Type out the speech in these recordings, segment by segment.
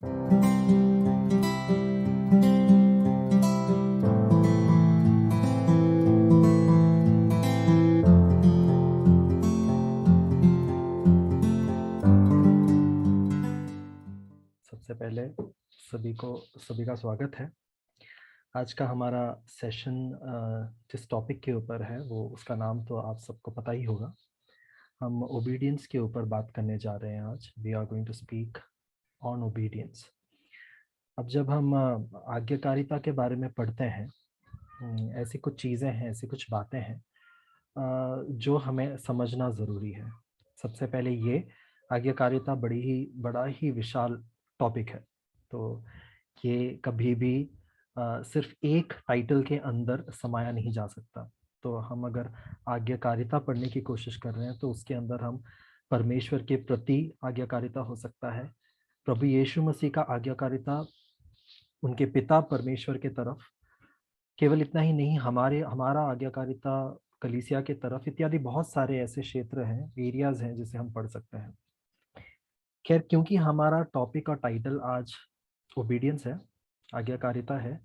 सबसे पहले सभी का स्वागत है। आज का हमारा सेशन जिस टॉपिक के ऊपर है वो उसका नाम तो आप सबको पता ही होगा। हम ओबीडियंस के ऊपर बात करने जा रहे हैं आज। We are going to speak on obedience. अब जब हम आज्ञाकारिता के बारे में पढ़ते हैं, ऐसी कुछ चीज़ें हैं, ऐसी कुछ बातें हैं जो हमें समझना ज़रूरी है। सबसे पहले ये आज्ञाकारिता बड़ा ही विशाल टॉपिक है। तो ये कभी भी सिर्फ एक टाइटल के अंदर समाया नहीं जा सकता। तो हम अगर आज्ञाकारिता पढ़ने की कोशिश कर रहे हैं तो उसके अंदर हम परमेश्वर के प्रति आज्ञाकारिता हो सकता है, प्रभु यीशु मसीह का आज्ञाकारिता उनके पिता परमेश्वर के तरफ, केवल इतना ही नहीं, हमारा आज्ञाकारिता कलीसिया के तरफ, इत्यादि बहुत सारे ऐसे क्षेत्र हैं, एरियाज हैं जिसे हम पढ़ सकते हैं। खैर, क्योंकि हमारा टॉपिक और टाइटल आज ओबीडियंस है, आज्ञाकारिता है,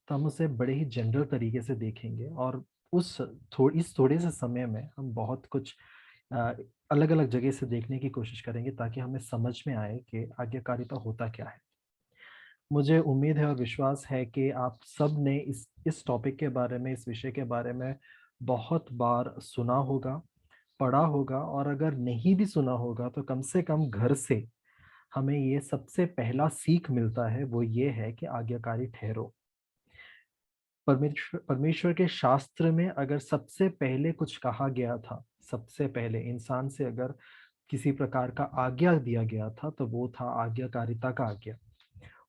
तो हम उसे बड़े ही जनरल तरीके से देखेंगे और इस थोड़े से समय में हम बहुत कुछ अलग अलग जगह से देखने की कोशिश करेंगे ताकि हमें समझ में आए कि आज्ञाकारिता होता क्या है। मुझे उम्मीद है और विश्वास है कि आप सब ने इस टॉपिक के बारे में, इस विषय के बारे में बहुत बार सुना होगा, पढ़ा होगा, और अगर नहीं भी सुना होगा तो कम से कम घर से हमें ये सबसे पहला सीख मिलता है, वो ये है कि आज्ञाकारी ठहरो। परमेश्वर के शास्त्र में अगर सबसे पहले कुछ कहा गया था, सबसे पहले इंसान से अगर किसी प्रकार का आज्ञा दिया गया था तो वो था आज्ञाकारिता का आज्ञा।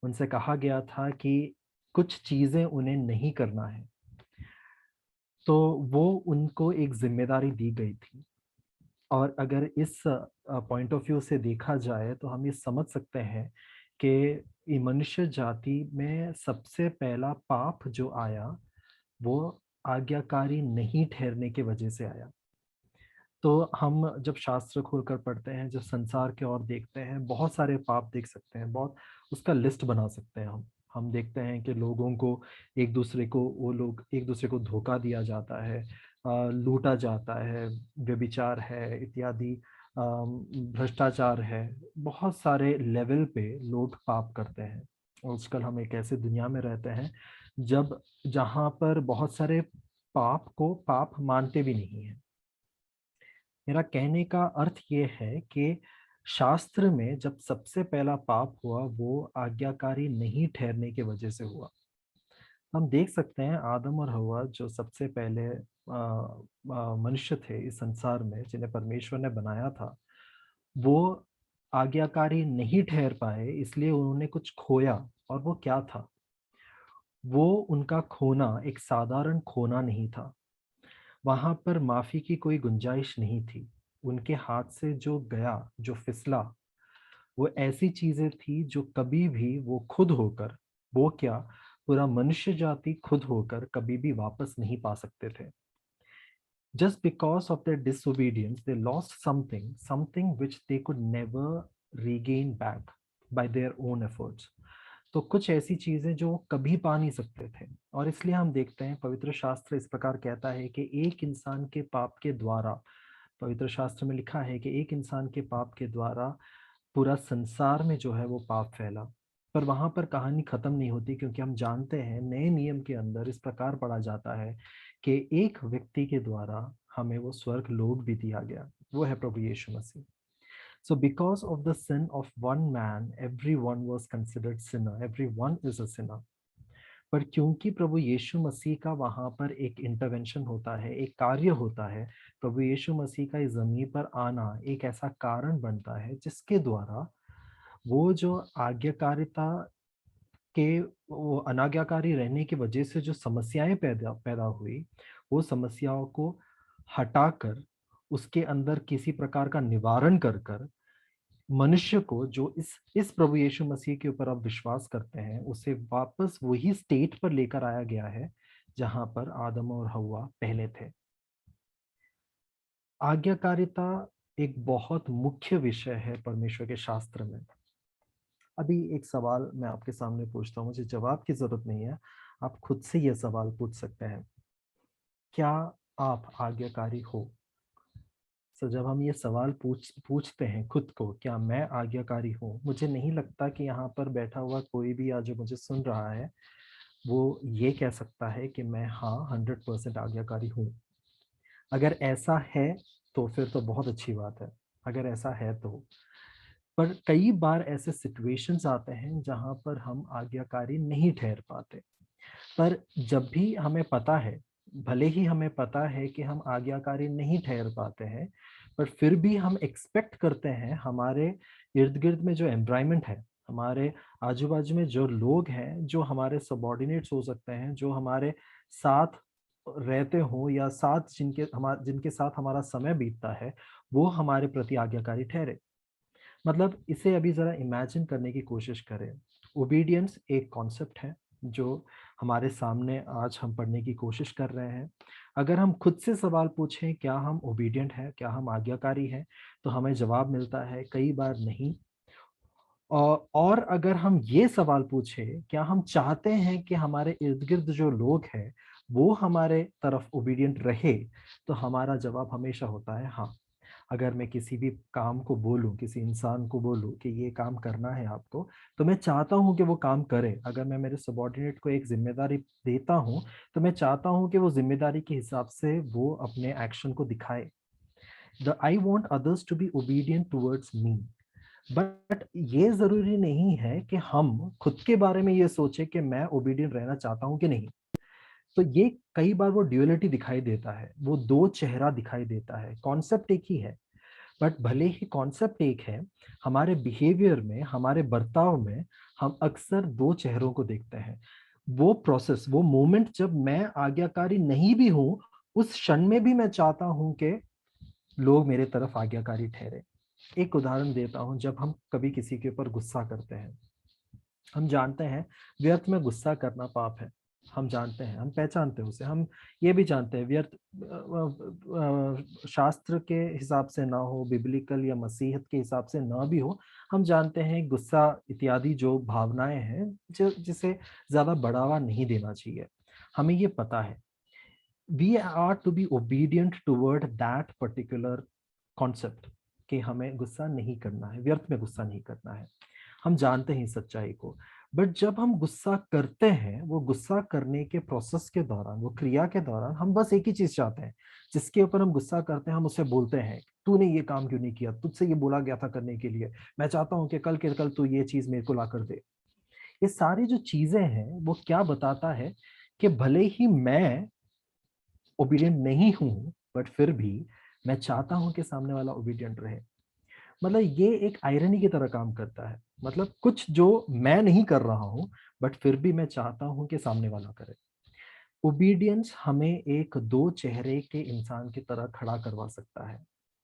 उनसे कहा गया था कि कुछ चीजें उन्हें नहीं करना है, तो वो उनको एक जिम्मेदारी दी गई थी। और अगर इस पॉइंट ऑफ व्यू से देखा जाए तो हम ये समझ सकते हैं कि ये मनुष्य जाति में सबसे पहला पाप जो आया वो आज्ञाकारी नहीं ठहरने की वजह से आया। तो हम जब शास्त्र खोलकर पढ़ते हैं, जब संसार की ओर देखते हैं, बहुत सारे पाप देख सकते हैं, बहुत उसका लिस्ट बना सकते हैं हम देखते हैं कि लोगों को वो लोग एक दूसरे को धोखा दिया जाता है, लूटा जाता है, व्यभिचार है इत्यादि, भ्रष्टाचार है, बहुत सारे लेवल पे लोग पाप करते हैं। आजकल हम एक ऐसे दुनिया में रहते हैं जब जहाँ पर बहुत सारे पाप को पाप मानते भी नहीं है। मेरा कहने का अर्थ ये है कि शास्त्र में जब सबसे पहला पाप हुआ वो आज्ञाकारी नहीं ठहरने की वजह से हुआ। हम देख सकते हैं आदम और हव्वा जो सबसे पहले मनुष्य थे इस संसार में, जिन्हें परमेश्वर ने बनाया था, वो आज्ञाकारी नहीं ठहर पाए, इसलिए उन्होंने कुछ खोया। और वो क्या था? वो उनका खोना एक साधारण खोना नहीं था। वहां पर माफी की कोई गुंजाइश नहीं थी। उनके हाथ से जो गया, जो फिसला, वो ऐसी चीजें थी जो कभी भी वो खुद होकर, वो क्या, पूरा मनुष्य जाति खुद होकर कभी भी वापस नहीं पा सकते थे। Just because of their disobedience, they lost something which they could never regain back by their own efforts. तो कुछ ऐसी चीजें जो वो कभी पा नहीं सकते थे। और इसलिए हम देखते हैं पवित्र शास्त्र इस प्रकार कहता है कि एक इंसान के पाप के द्वारा, पवित्र शास्त्र में लिखा है कि एक इंसान के पाप के द्वारा पूरा संसार में जो है वो पाप फैला। पर वहां पर कहानी खत्म नहीं होती, क्योंकि हम जानते हैं नए नियम के अंदर इस प्रकार पढ़ा जाता है कि एक व्यक्ति के द्वारा हमें वो स्वर्ग लोक भी दिया गया, वो है प्रभु यीशु मसीह। So because of the sin of one man, everyone was considered sinner. Everyone is a sinner. पर क्योंकि प्रभु यीशु मसीह का वहां पर एक इंटरवेंशन होता है, एक कार्य होता है, प्रभु यीशु मसीह का इस जमीन पर आना एक ऐसा कारण बनता है जिसके द्वारा वो जो आज्ञाकारिता के, वो अनाज्ञाकारी रहने की वजह से जो समस्याएं पैदा पैदा हुई, वो समस्याओं को हटाकर उसके अंदर किसी प्रकार का निवारण कर कर मनुष्य को, जो इस प्रभु यीशु मसीह के ऊपर आप विश्वास करते हैं, उसे वापस वही स्टेट पर लेकर आया गया है जहां पर आदम और हव्वा पहले थे। आज्ञाकारिता एक बहुत मुख्य विषय है परमेश्वर के शास्त्र में। अभी एक सवाल मैं आपके सामने पूछता हूँ, मुझे जवाब की जरूरत नहीं है, आप खुद से ये सवाल पूछ सकते हैं, क्या आप आज्ञाकारी हो? तो जब हम ये सवाल पूछते हैं खुद को, क्या मैं आज्ञाकारी हूँ, मुझे नहीं लगता कि यहाँ पर बैठा हुआ कोई भी या जो मुझे सुन रहा है वो ये कह सकता है कि मैं हाँ 100% आज्ञाकारी हूँ। अगर ऐसा है तो फिर तो बहुत अच्छी बात है, अगर ऐसा है तो। पर कई बार ऐसे सिचुएशंस आते हैं जहाँ पर हम आज्ञाकारी नहीं ठहर पाते। पर जब भी हमें पता है, भले ही हमें पता है कि हम आज्ञाकारी नहीं ठहर पाते हैं, पर फिर भी हम एक्सपेक्ट करते हैं हमारे इर्द गिर्द में जो एनवायरनमेंट है, हमारे आजू बाजू में जो लोग हैं, जो हमारे सबॉर्डिनेट्स हो सकते हैं, जो हमारे साथ रहते हो या साथ जिनके साथ हमारा समय बीतता है, वो हमारे प्रति आज्ञाकारी ठहरे। मतलब इसे अभी जरा इमेजिन करने की कोशिश करें। ओबीडियंस एक कॉन्सेप्ट है जो हमारे सामने आज हम पढ़ने की कोशिश कर रहे हैं। अगर हम खुद से सवाल पूछें क्या हम ओबीडियंट हैं, क्या हम आज्ञाकारी हैं, तो हमें जवाब मिलता है कई बार नहीं। और अगर हम ये सवाल पूछें क्या हम चाहते हैं कि हमारे इर्द गिर्द जो लोग हैं वो हमारे तरफ ओबीडियंट रहे, तो हमारा जवाब हमेशा होता है हाँ। अगर मैं किसी भी काम को बोलूं, किसी इंसान को बोलूं कि ये काम करना है आपको, तो मैं चाहता हूं कि वो काम करे। अगर मैं मेरे सबॉर्डिनेट को एक जिम्मेदारी देता हूं, तो मैं चाहता हूं कि वो जिम्मेदारी के हिसाब से वो अपने एक्शन को दिखाए। The I want others to be obedient towards me. But ये जरूरी नहीं है कि हम खुद के बारे में ये सोचे कि मैं ओबीडियंट रहना चाहता हूं कि नहीं। तो ये कई बार वो ड्यूअलिटी दिखाई देता है, वो दो चेहरा दिखाई देता है। कॉन्सेप्ट एक ही है, बट भले ही कॉन्सेप्ट एक है, हमारे बिहेवियर में, हमारे बर्ताव में हम अक्सर दो चेहरों को देखते हैं। वो प्रोसेस, वो मोमेंट जब मैं आज्ञाकारी नहीं भी हूं, उस क्षण में भी मैं चाहता हूं कि लोग मेरे तरफ आज्ञाकारी ठहरे। एक उदाहरण देता हूं, जब हम कभी किसी के ऊपर गुस्सा करते हैं, हम जानते हैं व्यर्थ में गुस्सा करना पाप है। हम जानते हैं, हम पहचानते हैं उसे। हम ये भी जानते हैं व्यर्थ शास्त्र के हिसाब से ना हो, बिब्लिकल या मसीहत के हिसाब से ना भी हो, हम जानते हैं गुस्सा इत्यादि जो भावनाएं हैं, जो जिसे ज्यादा बढ़ावा नहीं देना चाहिए। हमें ये पता है, we are to be obedient toward that particular concept कि हमें गुस्सा नहीं करना है, व्यर्थ में गुस्सा नहीं करना है। हम जानते हैं इस सच्चाई को। बट जब हम गुस्सा करते हैं, वो गुस्सा करने के प्रोसेस के दौरान, वो क्रिया के दौरान, हम बस एक ही चीज चाहते हैं। जिसके ऊपर हम गुस्सा करते हैं, हम उससे बोलते हैं तूने ये काम क्यों नहीं किया, तुझसे ये बोला गया था करने के लिए, मैं चाहता हूं कि कल के कल तू ये चीज मेरे को ला कर दे। ये सारी जो चीजें हैं वो क्या बताता है कि भले ही मैं ओबीडियंट नहीं हूं, बट फिर भी मैं चाहता हूं कि सामने वाला ओबीडियंट रहे। मतलब ये एक आयरनी की तरह काम करता है। मतलब कुछ जो मैं नहीं कर रहा हूं, बट फिर भी मैं चाहता हूं कि सामने वाला करे। ओबीडियंस हमें एक दो चेहरे के इंसान की तरह खड़ा करवा सकता है,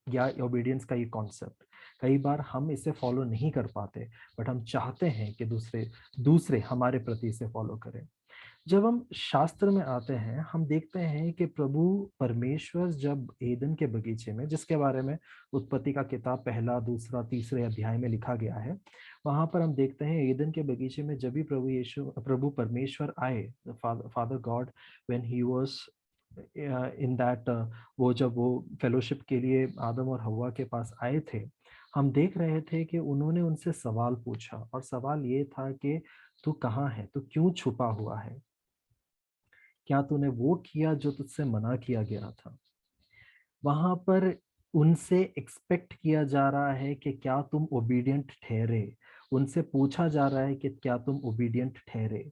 या ओबीडियंस का ये कॉन्सेप्ट। कई बार हम इसे फॉलो नहीं कर पाते, बट हम चाहते हैं कि दूसरे दूसरे हमारे प्रति इसे फॉलो करें। जब हम शास्त्र में आते हैं, हम देखते हैं कि प्रभु परमेश्वर जब एदन के बगीचे में, जिसके बारे में उत्पत्ति का किताब पहला, दूसरा, तीसरे अध्याय में लिखा गया है, वहां पर हम देखते हैं एदन के बगीचे में जब भी प्रभु परमेश्वर आए, father God, when he was in that, वो जब वो फेलोशिप के लिए आदम और हव्वा के पास आए थे, हम देख रहे थे कि उन्होंने उनसे सवाल पूछा, और सवाल ये था कि तू कहाँ है, तू क्यों छुपा हुआ है, क्या तूने वो किया जो तुझसे मना किया गया था। वहां पर उनसे एक्सपेक्ट किया जा रहा है कि क्या तुम ओबीडियंट ठहरे। उनसे पूछा जा रहा है कि क्या तुम ओबीडियंट ठहरे।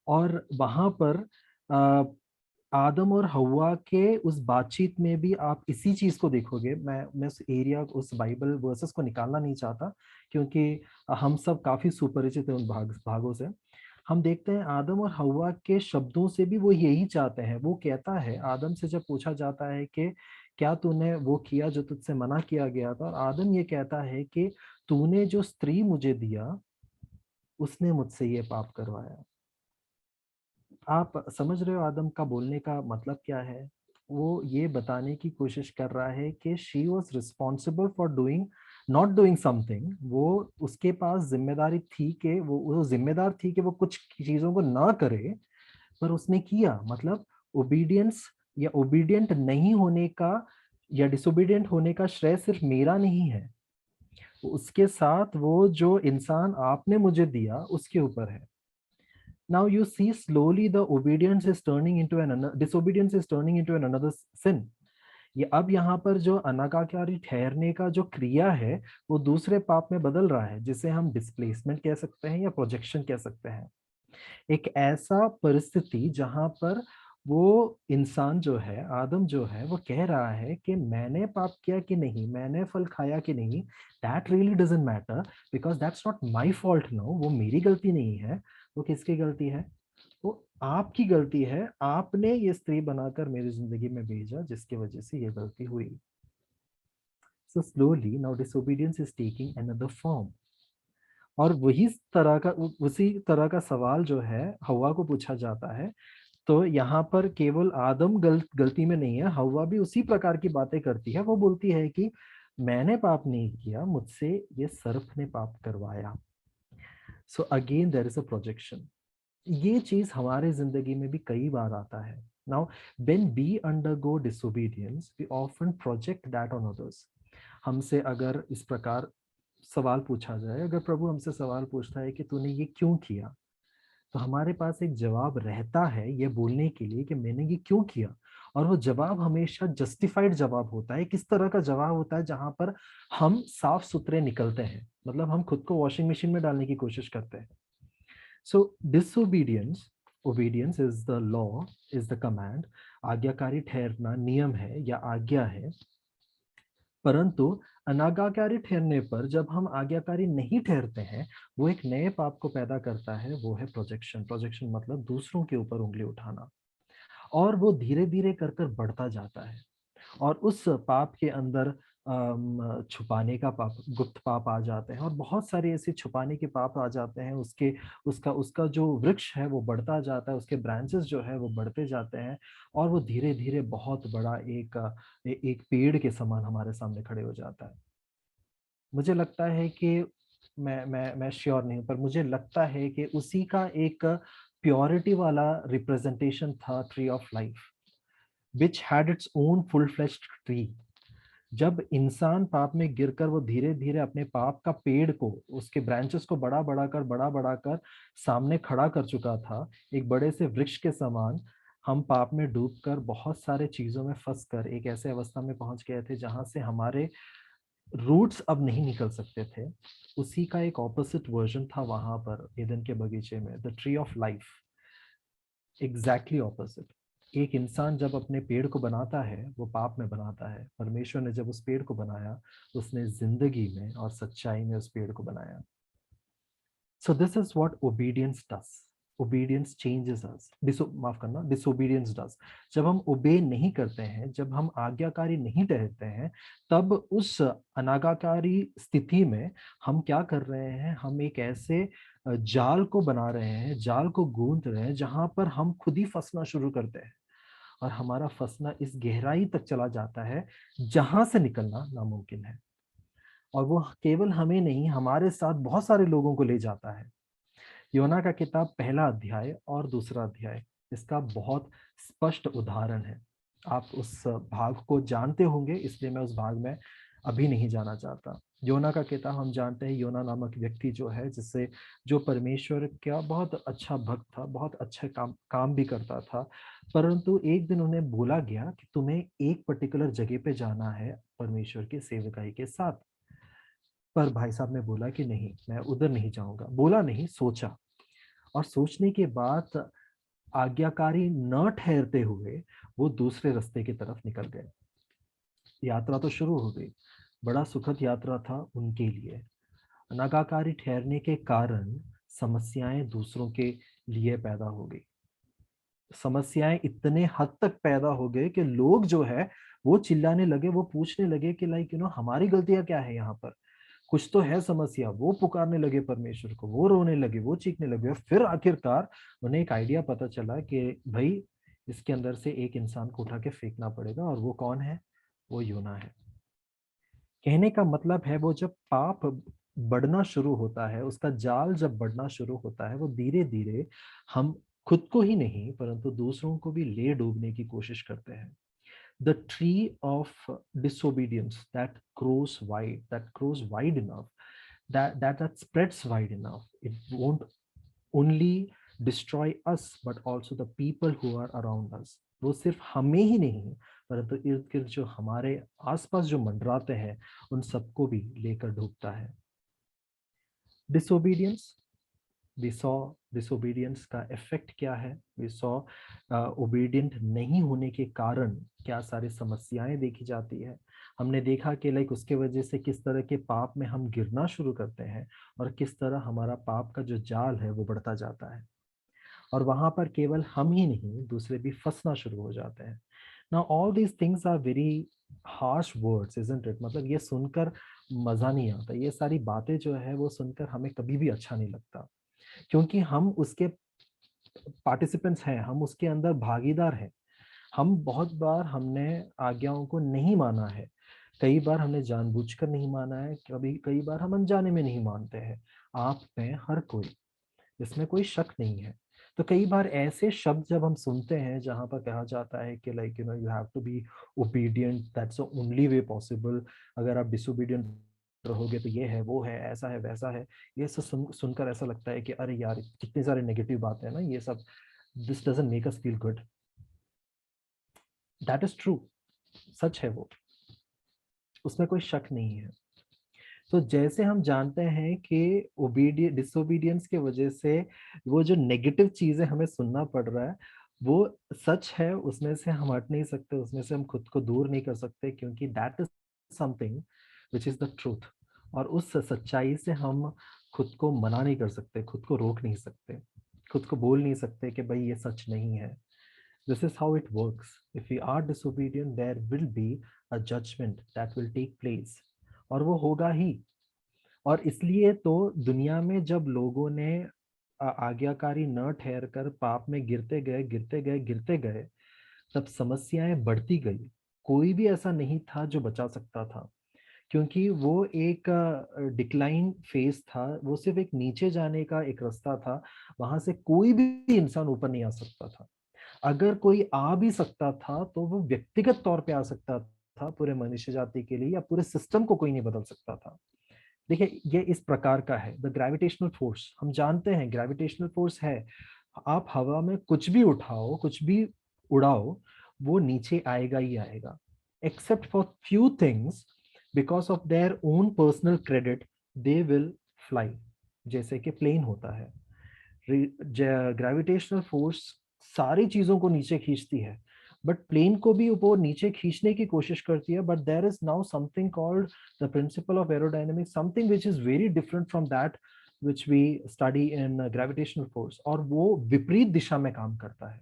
और वहां पर आ, आदम और हव्वा के उस बातचीत में भी आप इसी चीज को देखोगे। मैं उस एरिया, उस बाइबल वर्सेस को निकालना नहीं चाहता, क्योंकि हम सब काफी सुपरिचित हैं उन भागों से। हम देखते हैं आदम और हव्वा के शब्दों से भी वो यही चाहते हैं। वो कहता है, आदम से जब पूछा जाता है कि क्या तूने वो किया जो तुझसे मना किया गया था, और आदम ये कहता है कि तूने जो स्त्री मुझे दिया, उसने मुझसे ये पाप करवाया। आप समझ रहे हो आदम का बोलने का मतलब क्या है? वो ये बताने की कोशिश कर रहा है कि she was responsible for doing not doing something, वो उसके पास जिम्मेदारी थी कि वो जिम्मेदार थी कि वो कुछ चीजों को ना करे, पर उसने किया। मतलब ओबीडियंस या ओबीडियंट नहीं होने का या डिसोबीडियंट होने का श्रेय सिर्फ मेरा नहीं है, उसके साथ वो जो इंसान आपने मुझे दिया उसके ऊपर है। Now you see slowly the obedience is turning into disobedience is turning into another sin. ये अब यहाँ पर जो अनागाकारी ठहरने का जो क्रिया है वो दूसरे पाप में बदल रहा है, जिसे हम डिस्प्लेसमेंट कह सकते हैं या प्रोजेक्शन कह सकते हैं। एक ऐसा परिस्थिति जहां पर वो इंसान जो है, आदम जो है, वो कह रहा है कि मैंने पाप किया कि नहीं, मैंने फल खाया कि नहीं, that really doesn't matter, because that's not my fault. No, वो मेरी गलती नहीं है। वो किसकी गलती है? वो आपकी गलती है। आपने ये स्त्री बनाकर मेरी जिंदगी में भेजा, जिसकी वजह से ये गलती हुई। So slowly now disobedience is taking another form. और वही तरह का उसी तरह का सवाल जो है हवा को पूछा जाता है। तो यहाँ पर केवल आदम गलती में नहीं है, हवा भी उसी प्रकार की बातें करती है। वो बोलती है कि मैंने पाप नहीं किया, मुझसे ये सर्प ने पाप करवाया। So again there is a projection. ये चीज हमारे जिंदगी में भी कई बार आता है। Now when we undergo disobedience we often project that on others. हमसे अगर इस प्रकार सवाल पूछा जाए, अगर प्रभु हमसे सवाल पूछता है कि तूने ये क्यों किया, तो हमारे पास एक जवाब रहता है ये बोलने के लिए कि मैंने ये क्यों किया। और वो जवाब हमेशा जस्टिफाइड जवाब होता है। किस तरह का जवाब होता है? जहां पर हम साफ सुथरे निकलते हैं, मतलब हम खुद को वॉशिंग मशीन में डालने की कोशिश करते हैं। So disobedience, obedience is the law, is the command. आज्ञाकारी ठहरना नियम है या आज्ञा है। परंतु अनाज्ञाकारी ठहरने पर, जब हम आज्ञाकारी नहीं ठहरते हैं, वो एक नए पाप को पैदा करता है। वो है प्रोजेक्शन। प्रोजेक्शन मतलब दूसरों के ऊपर उंगली उठाना। और वो धीरे धीरे कर कर बढ़ता जाता है। और उस पाप के अंदर छुपाने का पाप, गुप्त पाप आ जाते हैं, और बहुत सारे ऐसे छुपाने के पाप आ जाते हैं। उसके उसका उसका जो वृक्ष है वो बढ़ता जाता है, उसके ब्रांचेस जो है वो बढ़ते जाते हैं। और वो धीरे धीरे बहुत बड़ा एक पेड़ के समान हमारे सामने खड़े हो जाता है। मुझे लगता है कि मैं श्योर नहीं हूँ, पर मुझे लगता है कि उसी का एक प्योरिटी वाला रिप्रेजेंटेशन था tree of life, which had its own full fleshed tree. जब इंसान पाप में गिरकर वो धीरे धीरे अपने पाप का पेड़ को, उसके ब्रांचेस को बड़ा बड़ा कर सामने खड़ा कर चुका था, एक बड़े से वृक्ष के समान, हम पाप में डूबकर बहुत सारे चीजों में फंस कर एक ऐसे अवस्था में पहुंच गए थे जहां से हमारे रूट्स अब नहीं निकल सकते थे। उसी का एक ऑपोजिट वर्जन था वहां पर ईदन के बगीचे में, the tree of life. Exactly opposite. एक इंसान जब अपने पेड़ को बनाता है वो पाप में बनाता है। परमेश्वर ने जब उस पेड़ को बनाया, उसने जिंदगी में और सच्चाई में उस पेड़ को बनाया। So this is what obedience does. Obedience changes us. माफ करना, डिसोबीडियंस डज। जब हम ओबे नहीं करते हैं, जब हम आज्ञाकारी नहीं ठहरते हैं, तब उस अनाज्ञाकारी स्थिति में हम क्या कर रहे हैं? हम एक ऐसे जाल को बना रहे हैं, जाल को गूंथ रहे हैं, जहां पर हम खुद ही फंसना शुरू करते हैं। और हमारा फंसना इस गहराई तक चला जाता है जहां से निकलना नामुमकिन है। और वो केवल हमें नहीं, हमारे साथ बहुत सारे लोगों को ले जाता है। योना का किताब पहला अध्याय और दूसरा अध्याय इसका बहुत स्पष्ट उदाहरण है। आप उस भाग को जानते होंगे, इसलिए मैं उस भाग में अभी नहीं जाना चाहता। योना का किताब हम जानते हैं, योना नामक व्यक्ति जो है, जिससे जो परमेश्वर का बहुत अच्छा भक्त था, बहुत अच्छे काम भी करता था। परंतु एक दिन उन्हें बोला गया कि तुम्हें एक पर्टिकुलर जगह पे जाना है परमेश्वर के सेवकाई के साथ। पर भाई साहब ने बोला कि नहीं, मैं उधर नहीं जाऊंगा। बोला नहीं, सोचा। और सोचने के बाद आज्ञाकारी न ठहरते हुए वो दूसरे रास्ते की तरफ निकल गए। यात्रा तो शुरू हो गई। बड़ा सुखद यात्रा था उनके लिए। अनाज्ञाकारी ठहरने के कारण समस्याएं दूसरों के लिए पैदा हो गई। समस्याएं इतने हद तक पैदा हो गए कि लोग जो है वो चिल्लाने लगे, वो पूछने लगे कि लाइक हमारी गलतियां क्या है यहाँ पर, कुछ तो है समस्या। वो पुकारने लगे परमेश्वर को, वो रोने लगे, वो चीखने लगे। फिर आखिरकार उन्हें एक आइडिया पता चला कि भाई इसके अंदर से एक इंसान को उठा के फेंकना पड़ेगा। और वो कौन है? वो योना है। कहने का मतलब है वो जब पाप बढ़ना शुरू होता है, उसका जाल जब बढ़ना शुरू होता है, वो धीरे धीरे हम खुद को ही नहीं परंतु दूसरों को भी ले डूबने की कोशिश करते हैं. The tree of disobedience that grows wide enough, that spreads wide enough, it won't only destroy us but also the people who are around us. वो सिर्फ हमें ही नहीं परंतु इर्द गिर्द जो हमारे आसपास जो मंडराते हैं उन सबको भी लेकर डूबता है. डिसोबीडियंस, वी सॉ डिसोबीडियंस का इफेक्ट क्या है. वी सॉ ओबीडियंट नहीं होने के कारण क्या सारी समस्याएं देखी जाती है. हमने देखा कि लाइक उसके वजह से किस तरह के पाप में हम गिरना शुरू करते हैं और किस तरह हमारा पाप का जो जाल है वो बढ़ता जाता है और वहां पर केवल हम ही नहीं दूसरे भी फंसना शुरू हो जाते हैं. Now all these things are very harsh words, isn't it. मतलब ये सुनकर मजा नहीं आता. ये सारी बातें जो है वो सुनकर हमें कभी भी अच्छा नहीं लगता क्योंकि हम उसके पार्टिसिपेंट्स हैं, हम उसके अंदर भागीदार हैं. हम बहुत बार हमने आज्ञाओं को नहीं माना है, कई बार हमने जानबूझकर नहीं माना है, कभी कई बार हम अनजाने में नहीं मानते हैं. आप में हर कोई, इसमें कोई शक नहीं है. तो कई बार ऐसे शब्द जब हम सुनते हैं जहां पर कहा जाता है कि like you have to be obedient, that's the only way possible. अगर आप डिसोबीडियंट रहोगे तो ये है, वो है, ऐसा है, वैसा है. ये सब सुनकर ऐसा लगता है कि अरे यार कितनी सारी नेगेटिव बातें हैं ना ये सब. This doesn't make us feel good. That is true, सच है वो, उसमें कोई शक नहीं है. तो जैसे हम जानते हैं कि ओबीडियंस डिसोबीडियंस की वजह से वो जो नेगेटिव चीजें हमें सुनना पड़ रहा है वो सच है, उसमें से हम हट नहीं सकते, उसमें से हम खुद को दूर नहीं कर सकते क्योंकि that is something which is the truth. और उस सच्चाई से हम खुद को मना नहीं कर सकते, खुद को रोक नहीं सकते, खुद को बोल नहीं सकते कि भाई ये सच नहीं है. This is how it works. If we are disobedient there will be a judgement that will take place, और वो होगा ही. और इसलिए तो दुनिया में जब लोगों ने आज्ञाकारी न ठहर कर पाप में गिरते गए गिरते गए गिरते गए, तब समस्याएं बढ़ती गई. कोई भी ऐसा नहीं था जो बचा सकता था क्योंकि वो एक डिक्लाइन फेज था, वो सिर्फ एक नीचे जाने का एक रास्ता था. वहां से कोई भी इंसान ऊपर नहीं आ सकता था. अगर कोई आ भी सकता था तो वो व्यक्तिगत तौर पे आ सकता था, पूरे मनुष्य जाति के लिए या पूरे सिस्टम को कोई नहीं बदल सकता था. देखिए ये इस प्रकार का है द ग्रेविटेशनल फोर्स. हम जानते हैं ग्रेविटेशनल फोर्स है. आप हवा में कुछ भी उठाओ, कुछ भी उड़ाओ, वो नीचे आएगा ही आएगा. Except for few things, because of their own personal credit they will fly. जैसे कि प्लेन होता है, ग्रेविटेशनल फोर्स सारी चीजों को नीचे खींचती है, बट प्लेन को भी ऊपर नीचे खींचने की कोशिश करती है. But there is now something called the principle of aerodynamics, something which is very different from that which we study in gravitational force, और वो विपरीत दिशा में काम करता है.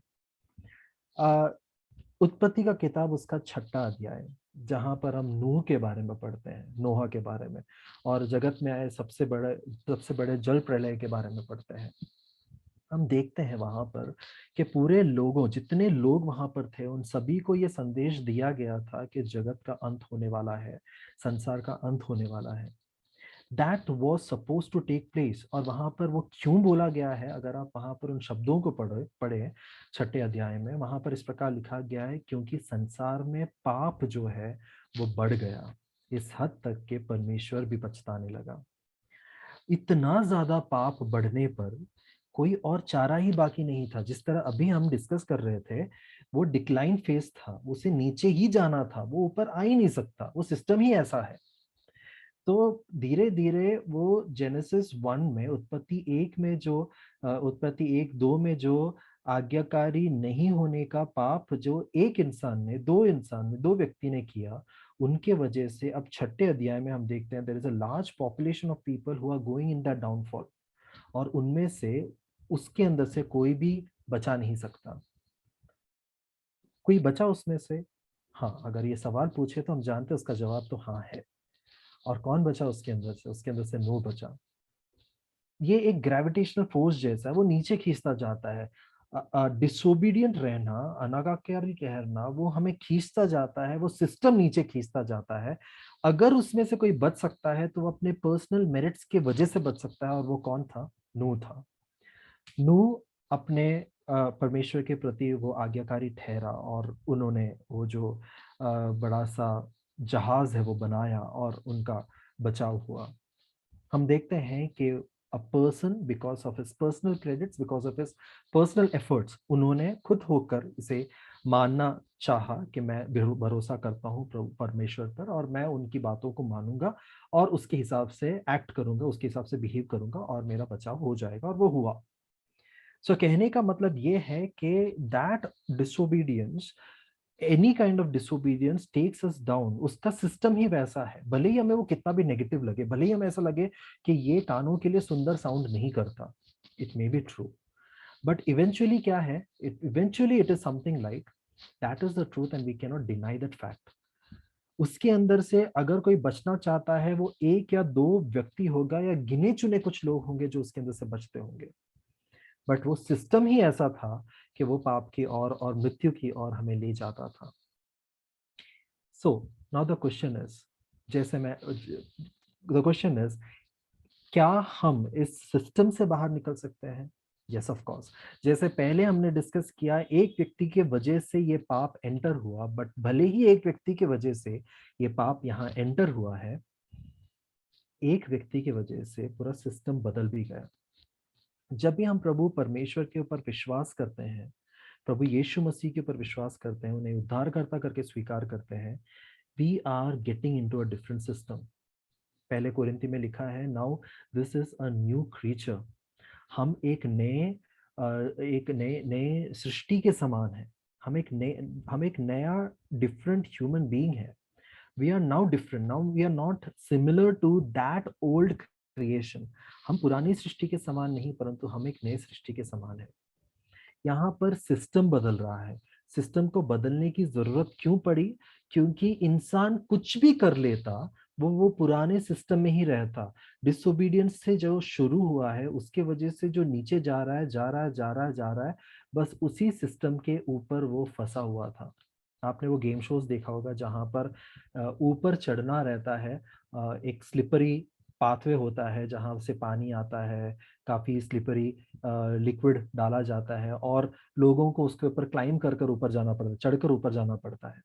उत्पत्ति का किताब उसका 6वां अध्याय, जहां पर हम नूह के बारे में पढ़ते हैं, नोहा के बारे में, और जगत में आए सबसे बड़े जल प्रलय के बारे में पढ़ते हैं. हम देखते हैं वहां पर कि पूरे लोगों, जितने लोग वहां पर थे, उन सभी को ये संदेश दिया गया था कि जगत का अंत होने वाला है, संसार का अंत होने वाला है. That was suppose to take place. और वहां पर वो क्यों बोला गया है, अगर आप वहां पर उन शब्दों को पढ़े पढ़े 6ठे अध्याय में, वहां पर इस प्रकार लिखा गया है, क्योंकि संसार में पाप जो है वो बढ़ गया इस हद तक के परमेश्वर भी पछताने लगा. इतना ज्यादा पाप बढ़ने पर कोई और चारा ही बाकी नहीं था. जिस तरह अभी हम डिस्कस कर रहे थे, वो डिक्लाइन फेज था, उसे नीचे ही जाना था, वो ऊपर आ ही नहीं सकता, वो सिस्टम ही ऐसा है. तो धीरे धीरे वो जेनेसिस 1 में, उत्पत्ति 1 में जो उत्पत्ति 1-2 में जो आज्ञाकारी नहीं होने का पाप जो एक इंसान ने, दो व्यक्ति ने किया, उनके वजह से अब 6ठे अध्याय में हम देखते हैं there is a large population of people who are going in that downfall. और उनमें से उसके अंदर से कोई भी बचा नहीं सकता. कोई बचा उसमें से? हाँ, अगर ये सवाल पूछे तो हम जानते हैं उसका जवाब तो हाँ है. और कौन बचा उसके अंदर से? उसके अंदर से नूह बचा. ये एक ग्रेविटेशनल फोर्स जैसा है, वो नीचे खींचता जाता है. डिसोबीडियंट रहना, अनाज्ञाकारी ठहरना, वो हमें खींचता जाता है, वो सिस्टम नीचे खींचता जाता है. अगर उसमें से कोई बच सकता है तो वो अपने पर्सनल मेरिट्स की वजह से बच सकता है, और वो कौन था? नूह था। नूह अपने परमेश्वर के प्रति वो आज्ञाकारी ठहरा, और उन्होंने वो जो बड़ा सा जहाज है वो बनाया, और उनका बचाव हुआ। हम देखते हैं कि a person, because of his personal credits, because of his personal efforts, उन्होंने खुद होकर इसे मानना चाहा कि मैं भरोसा करता हूँ प्रभु परमेश्वर पर, और मैं उनकी बातों को मानूंगा और उसके हिसाब से एक्ट करूंगा, उसके हिसाब से बिहेव करूंगा, और मेरा बचाव हो जाएगा, और वो हुआ। सो कहने का मतलब ये है कि that disobedience, any kind of disobedience takes us down. उसका सिस्टम ही वैसा है, भले ही हमें वो कितना भी नेगेटिव लगे, भले ही हमें ऐसा लगे कि ये कानों के लिए सुंदर साउंड नहीं करता, it may be true, but eventually क्या है, eventually it is something like that is the truth, and we can not deny that fact. उसके अंदर से अगर कोई बचना चाहता है, वो एक या दो व्यक्ति होगा, या गिने चुने कुछ लोग होंगे जो उसके अंदर से बचते होंगे। बट वो सिस्टम ही ऐसा था कि वो पाप की ओर और मृत्यु की ओर हमें ले जाता था। So now the question is, जैसे मैं द क्वेश्चन इज, क्या हम इस सिस्टम से बाहर निकल सकते हैं? Yes of course. जैसे पहले हमने डिस्कस किया, एक व्यक्ति के वजह से ये पाप एंटर हुआ, बट भले ही एक व्यक्ति के वजह से ये पाप यहाँ एंटर हुआ है, एक व्यक्ति की वजह से पूरा सिस्टम बदल भी गया। जब भी हम प्रभु परमेश्वर के ऊपर विश्वास करते हैं, प्रभु यीशु मसीह के ऊपर विश्वास करते हैं, उन्हें उद्धारकर्ता करके स्वीकार करते हैं, we are getting into a different system. पहले कोरिन्थी में लिखा है, now this is a new creature. हम एक नए नए सृष्टि के समान है। हम एक नया डिफरेंट ह्यूमन बीइंग है। We are now different, now we are not similar to that old creation. हम पुरानी सृष्टि के समान नहीं, परंतु हम एक नए सृष्टि के समान है। यहाँ पर सिस्टम बदल रहा है। सिस्टम को बदलने की जरूरत क्यों पड़ी? क्योंकि इंसान कुछ भी कर लेता, वो पुराने सिस्टम में ही रहता। डिसोबीडियंस से जो शुरू हुआ है, उसके वजह से जो नीचे जा रहा है, जा रहा है, जा रहा है, जा रहा है, बस उसी सिस्टम के ऊपर वो फंसा हुआ था। आपने वो गेम शोज देखा होगा जहां पर ऊपर चढ़ना रहता है, एक स्लिपरी पाथवे होता है जहां से पानी आता है, काफी स्लिपरी लिक्विड डाला जाता है, और लोगों को उसके ऊपर क्लाइम कर कर ऊपर जाना पड़ता है, चढ़कर ऊपर जाना पड़ता है।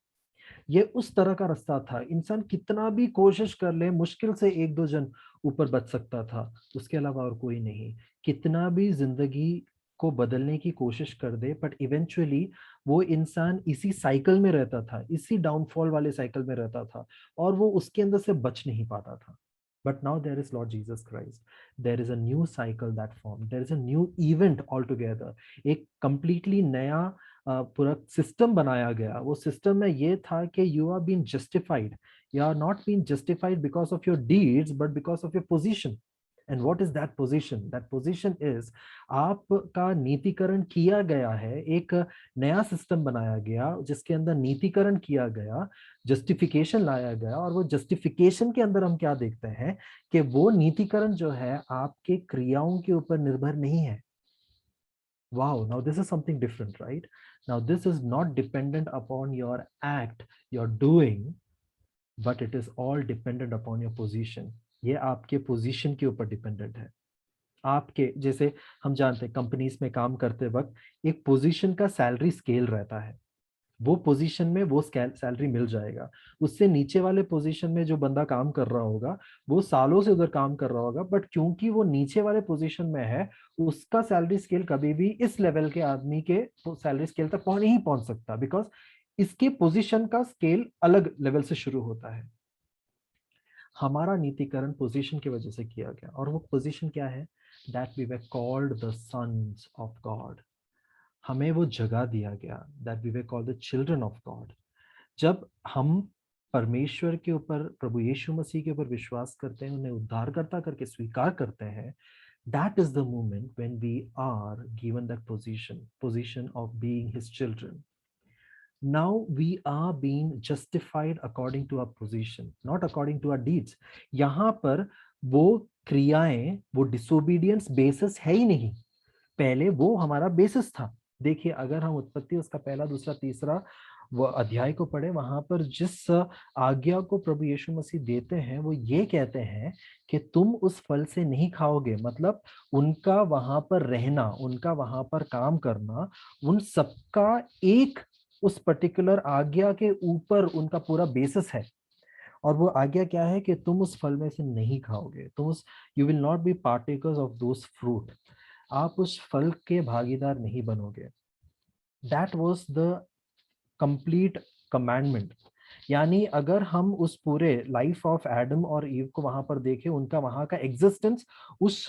ये उस तरह का रास्ता था। इंसान कितना भी कोशिश कर ले, मुश्किल से एक दो जन ऊपर बच सकता था, उसके अलावा और कोई नहीं। कितना भी जिंदगी को बदलने की कोशिश कर दे, बट इवेंचुअली वो इंसान इसी साइकिल में रहता था, इसी डाउनफॉल वाले साइकिल में रहता था, और वो उसके अंदर से बच नहीं पाता था। But now there is Lord Jesus Christ. There is a new cycle that formed. There is a new event altogether. एक completely नया पूरा सिस्टम बनाया गया। वो सिस्टम में ये था कि you are been justified, you are not been justified because of your deeds, but because of your position. And what is that position? That position is, आपका नीतिकरण किया गया है। एक नया सिस्टम बनाया गया जिसके अंदर नीतिकरण किया गया, जस्टिफिकेशन लाया गया, और वो जस्टिफिकेशन के अंदर हम क्या देखते हैं कि वो नीतिकरण जो है आपके क्रियाओं के ऊपर निर्भर नहीं है। Wow, now this is something different, right? Now this is not dependent upon your act, your doing, but it is all dependent upon your position. ये आपके पोजीशन के ऊपर डिपेंडेंट है। आपके जैसे हम जानते हैं कंपनीज में काम करते वक्त एक पोजीशन का सैलरी स्केल रहता है। वो पोजीशन में वो सैलरी मिल जाएगा। उससे नीचे वाले पोजीशन में जो बंदा काम कर रहा होगा, वो सालों से उधर काम कर रहा होगा, बट क्योंकि वो नीचे वाले पोजीशन में है, उसका सैलरी स्केल कभी भी इस लेवल के आदमी के सैलरी स्केल तक नहीं पहुंच सकता, बिकॉज इसके पोजीशन का स्केल अलग लेवल से शुरू होता है। हमारा नीतिकरण पोजीशन की वजह से किया गया, और वो पोजीशन क्या है? That we were called the sons of God. हमें वो जगह दिया गया, that we were called the children of God. जब हम परमेश्वर के ऊपर, प्रभु यीशु मसीह के ऊपर विश्वास करते हैं, उन्हें उद्धारकर्ता करके स्वीकार करते हैं, that is the moment when we are given that position of being his children. Now we are being justified according to our position, not according to our deeds. यहाँ पर वो क्रियाएं, वो disobedience basis है ही नहीं। पहले वो हमारा बेसिस था। देखिए, अगर हम उत्पत्ति उसका पहला, दूसरा, तीसरा वो अध्याय को पढ़े, वहां पर जिस आज्ञा को प्रभु यीशु मसीह देते हैं वो ये कहते हैं कि तुम उस फल से नहीं खाओगे। मतलब उनका वहां पर रहना, उनका वहां पर काम करना, उन सबका एक उस पर्टिकुलर आज्ञा के ऊपर उनका पूरा बेसिस है। और वो आज्ञा क्या है कि तुम उस फल में से नहीं खाओगे, तुम उस you will not be partakers of those fruit, आप उस फल के भागीदार नहीं बनोगे। That was the complete commandment. यानी अगर हम उस पूरे लाइफ ऑफ एडम और ईव को वहां पर देखें, उनका वहां का एग्जिस्टेंस उस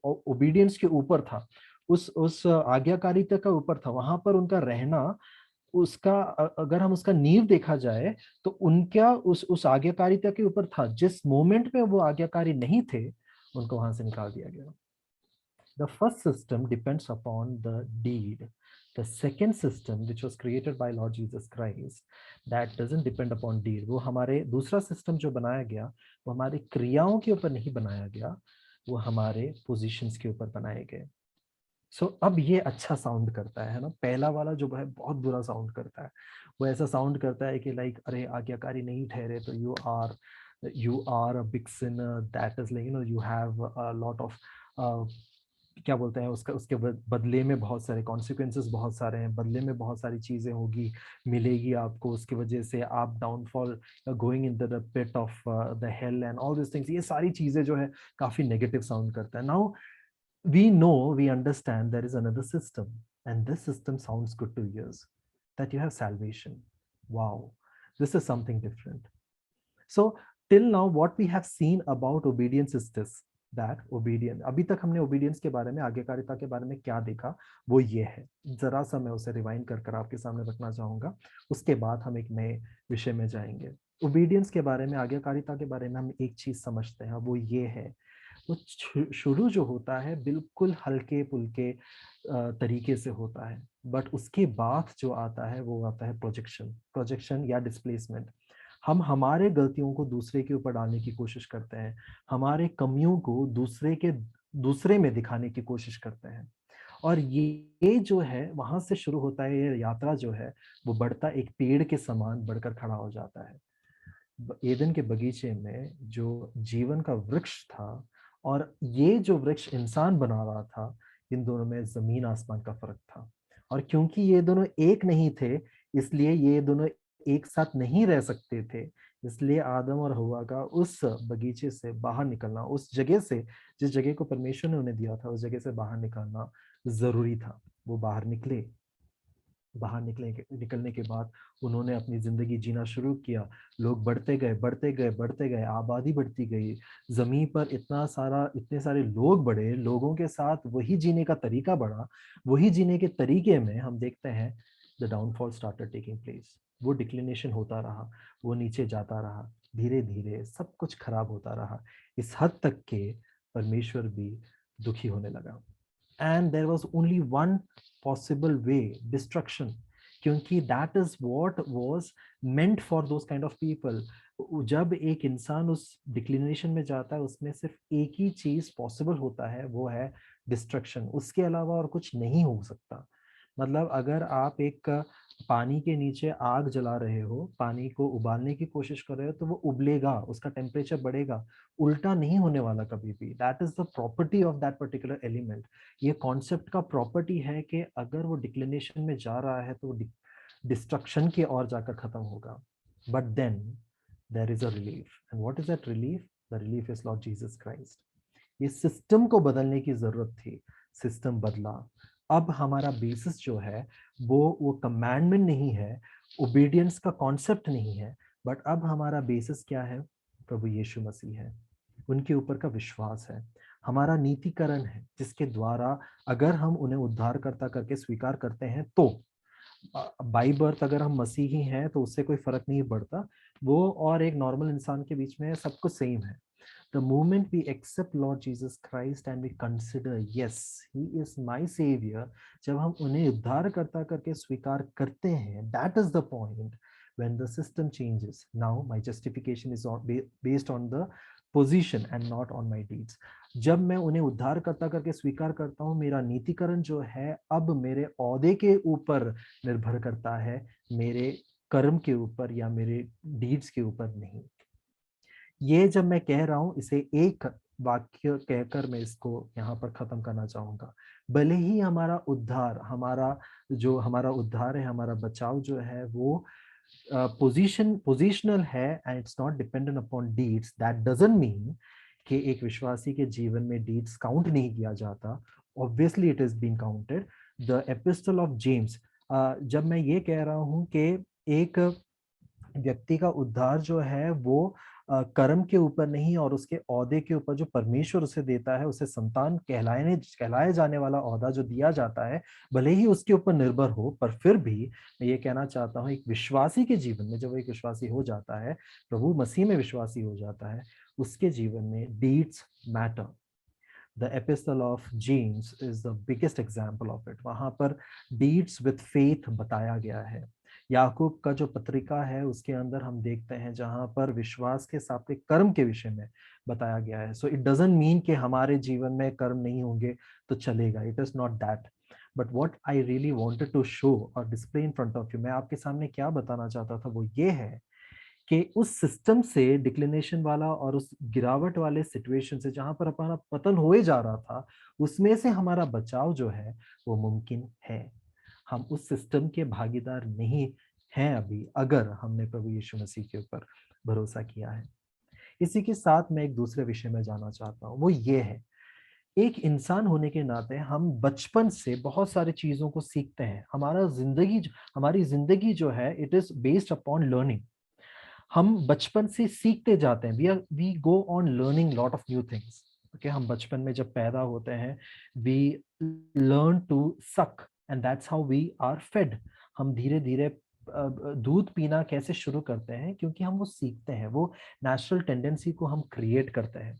ओबीडियंस के ऊपर था, उस आज्ञाकारिता का ऊपर था, वहां पर उनका रहना, उसका अगर हम उसका नींव देखा जाए तो उनका उस आज्ञाकारिता के ऊपर था। जिस मोमेंट में वो आज्ञाकारी नहीं थे, उनको वहां से निकाल दिया गया। The first system depends upon the deed. The second system, which was created by Lord Jesus Christ, that doesn't depend upon deed. वो हमारे दूसरा सिस्टम जो बनाया गया, वो हमारे क्रियाओं के ऊपर नहीं बनाया गया, वो हमारे पोजीशंस के ऊपर बनाए गए। अब ये अच्छा साउंड करता है ना। पहला वाला जो है बहुत बुरा साउंड करता है। वो ऐसा साउंड करता है कि लाइक अरे आज्ञाकारी नहीं ठहरे तो you are a big sinner, that is like you have a lot of क्या बोलते हैं उसका, उसके बदले में बहुत सारे कॉन्सिक्वेंसेस, बहुत सारे हैं, बदले में बहुत सारी चीजें होगी, मिलेगी आपको, उसकी वजह से आप downfall, going in the pit of the hell and all this things. ये सारी चीजें जो है काफी नेगेटिव साउंड करता है। Now we know, we understand there is another system, and this system sounds good to ears, that you have salvation. Wow, this is something different. So till now what we have seen about obedience is this, that obedience, अभी तक हमने obedience के बारे में, आज्ञाकारिता के बारे में क्या देखा, वो ये है। जरा सा मैं उसे रिवाइंड कर आपके सामने रखना चाहूंगा, उसके बाद हम एक नए विषय में जाएंगे। ओबीडियंस के बारे में, आज्ञाकारिता के बारे में हम एक चीज समझते हैं, वो ये है, वो शुरू जो होता है बिल्कुल हल्के पुल्के तरीके से होता है, बट उसके बाद जो आता है वो आता है प्रोजेक्शन या डिस्प्लेसमेंट। हम हमारे गलतियों को दूसरे के ऊपर डालने की कोशिश करते हैं, हमारे कमियों को दूसरे में दिखाने की कोशिश करते हैं। और ये जो है वहां से शुरू होता है, ये यात्रा जो है वो बढ़ता एक पेड़ के समान बढ़कर खड़ा हो जाता है। एदन के बगीचे में जो जीवन का वृक्ष था और ये जो वृक्ष इंसान बना रहा था, इन दोनों में जमीन आसमान का फर्क था। और क्योंकि ये दोनों एक नहीं थे, इसलिए ये दोनों एक साथ नहीं रह सकते थे, इसलिए आदम और हवा का उस बगीचे से बाहर निकलना, उस जगह से, जिस जगह को परमेश्वर ने उन्हें दिया था, उस जगह से बाहर निकलना जरूरी था। वो बाहर निकले, निकलने के बाद उन्होंने अपनी जिंदगी जीना शुरू किया। लोग बढ़ते गए, बढ़ते गए, बढ़ते गए, आबादी बढ़ती गई, जमीन पर इतने सारे लोग बढ़े, लोगों के साथ वही जीने का तरीका बढ़ा। वही जीने के तरीके में हम देखते हैं the downfall started taking place. वो डिक्लिनेशन होता रहा, वो नीचे जाता रहा, धीरे धीरे सब कुछ खराब होता रहा, इस हद तक के परमेश्वर भी दुखी होने लगा। And there was only one possible way, destruction, क्योंकि that is what was meant for those kind of people. जब एक इंसान उस डिक्लिनेशन में जाता है, उसमें सिर्फ एक ही चीज पॉसिबल होता है, वो है डिस्ट्रक्शन। उसके अलावा और कुछ नहीं हो सकता। मतलब अगर आप एक पानी के नीचे आग जला रहे हो, पानी को उबालने की कोशिश कर रहे हो, तो वो उबलेगा, उसका टेम्परेचर बढ़ेगा, उल्टा नहीं होने वाला कभी भी। That is the property of that particular element. ये कॉन्सेप्ट का प्रॉपर्टी है कि अगर वो डिक्लिनेशन में जा रहा है तो वो डिस्ट्रक्शन की ओर जाकर खत्म होगा। But then there is a relief, and what is that relief? The relief is Lord Jesus Christ. ये सिस्टम को बदलने की जरूरत थी, सिस्टम बदला। अब हमारा बेसिस जो है वो कमांडमेंट नहीं है, ओबीडियंस का कॉन्सेप्ट नहीं है, बट अब हमारा बेसिस क्या है? प्रभु यीशु मसीह है, उनके ऊपर का विश्वास है, हमारा नीतिकरण है, जिसके द्वारा अगर हम उन्हें उद्धारकर्ता करके स्वीकार करते हैं तो बाई बर्थ अगर हम मसीही हैं तो उससे कोई फर्क नहीं पड़ता, वो और एक नॉर्मल इंसान के बीच में सब कुछ सेम है। The moment we accept Lord Jesus Christ and we consider, yes, He is my Savior, जब हम उन्हें उद्धारकर्ता करके स्वीकार करते हैं, that is the point when the system changes. Now my justification is based on the position and not on my deeds. जब मैं उन्हें उद्धारकर्ता करके स्वीकार करता हूँ, मेरा नीतिकरण जो है अब मेरे औहदे के ऊपर निर्भर करता है, मेरे कर्म के ऊपर या मेरे डीड्स के ऊपर नहीं। ये जब मैं कह रहा हूं, इसे एक वाक्य कहकर मैं इसको यहाँ पर खत्म करना चाहूंगा। भले ही हमारा उद्धार है, हमारा बचाव जो है वो पोजिशनल है, and it's not dependent upon deeds, that doesn't mean कि एक विश्वासी के जीवन में डीड्स काउंट नहीं किया जाता। Obviously it is being counted. The epistle of James, जब मैं ये कह रहा हूं कि एक व्यक्ति का उद्धार जो है वो कर्म के ऊपर नहीं, और उसके ओहदे के ऊपर जो परमेश्वर उसे देता है, उसे संतान कहलाए जाने वाला ओहदा जो दिया जाता है, भले ही उसके ऊपर निर्भर हो, पर फिर भी मैं ये कहना चाहता हूँ, एक विश्वासी के जीवन में जब एक विश्वासी हो जाता है, प्रभु मसीह में विश्वासी हो जाता है, उसके जीवन में deeds matter. The epistle of James is the biggest example of it. वहां पर डीड्स विथ फेथ बताया गया है। याकूब का जो पत्रिका है उसके अंदर हम देखते हैं जहां पर विश्वास के साथ कर्म के विषय में बताया गया है। सो इट डजंट मीन कि हमारे जीवन में कर्म नहीं होंगे तो चलेगा, it is not that. But what I really wanted to show और display in front of you, मैं आपके सामने क्या बताना चाहता था वो ये है कि उस सिस्टम से, डिक्लिनेशन वाला और उस गिरावट वाले सिचुएशन से जहां पर हमारा पतन होए जा रहा था, उसमें से हमारा बचाव जो है वो मुमकिन है। हम उस सिस्टम के भागीदार नहीं हैं अभी, अगर हमने प्रभु यीशु मसीह के ऊपर भरोसा किया है। इसी के साथ मैं एक दूसरे विषय में जाना चाहता हूँ, वो ये है, एक इंसान होने के नाते हम बचपन से बहुत सारी चीजों को सीखते हैं। हमारी जिंदगी जो है it is based upon learning. हम बचपन से सीखते जाते हैं, we go on learning lot of new things. Okay, हम बचपन में जब पैदा होते हैं, we learn to suck, and that's how we are fed. हम धीरे धीरे दूध पीना कैसे शुरू करते हैं, क्योंकि हम वो सीखते हैं, वो नेचुरल टेंडेंसी को हम क्रिएट करते हैं।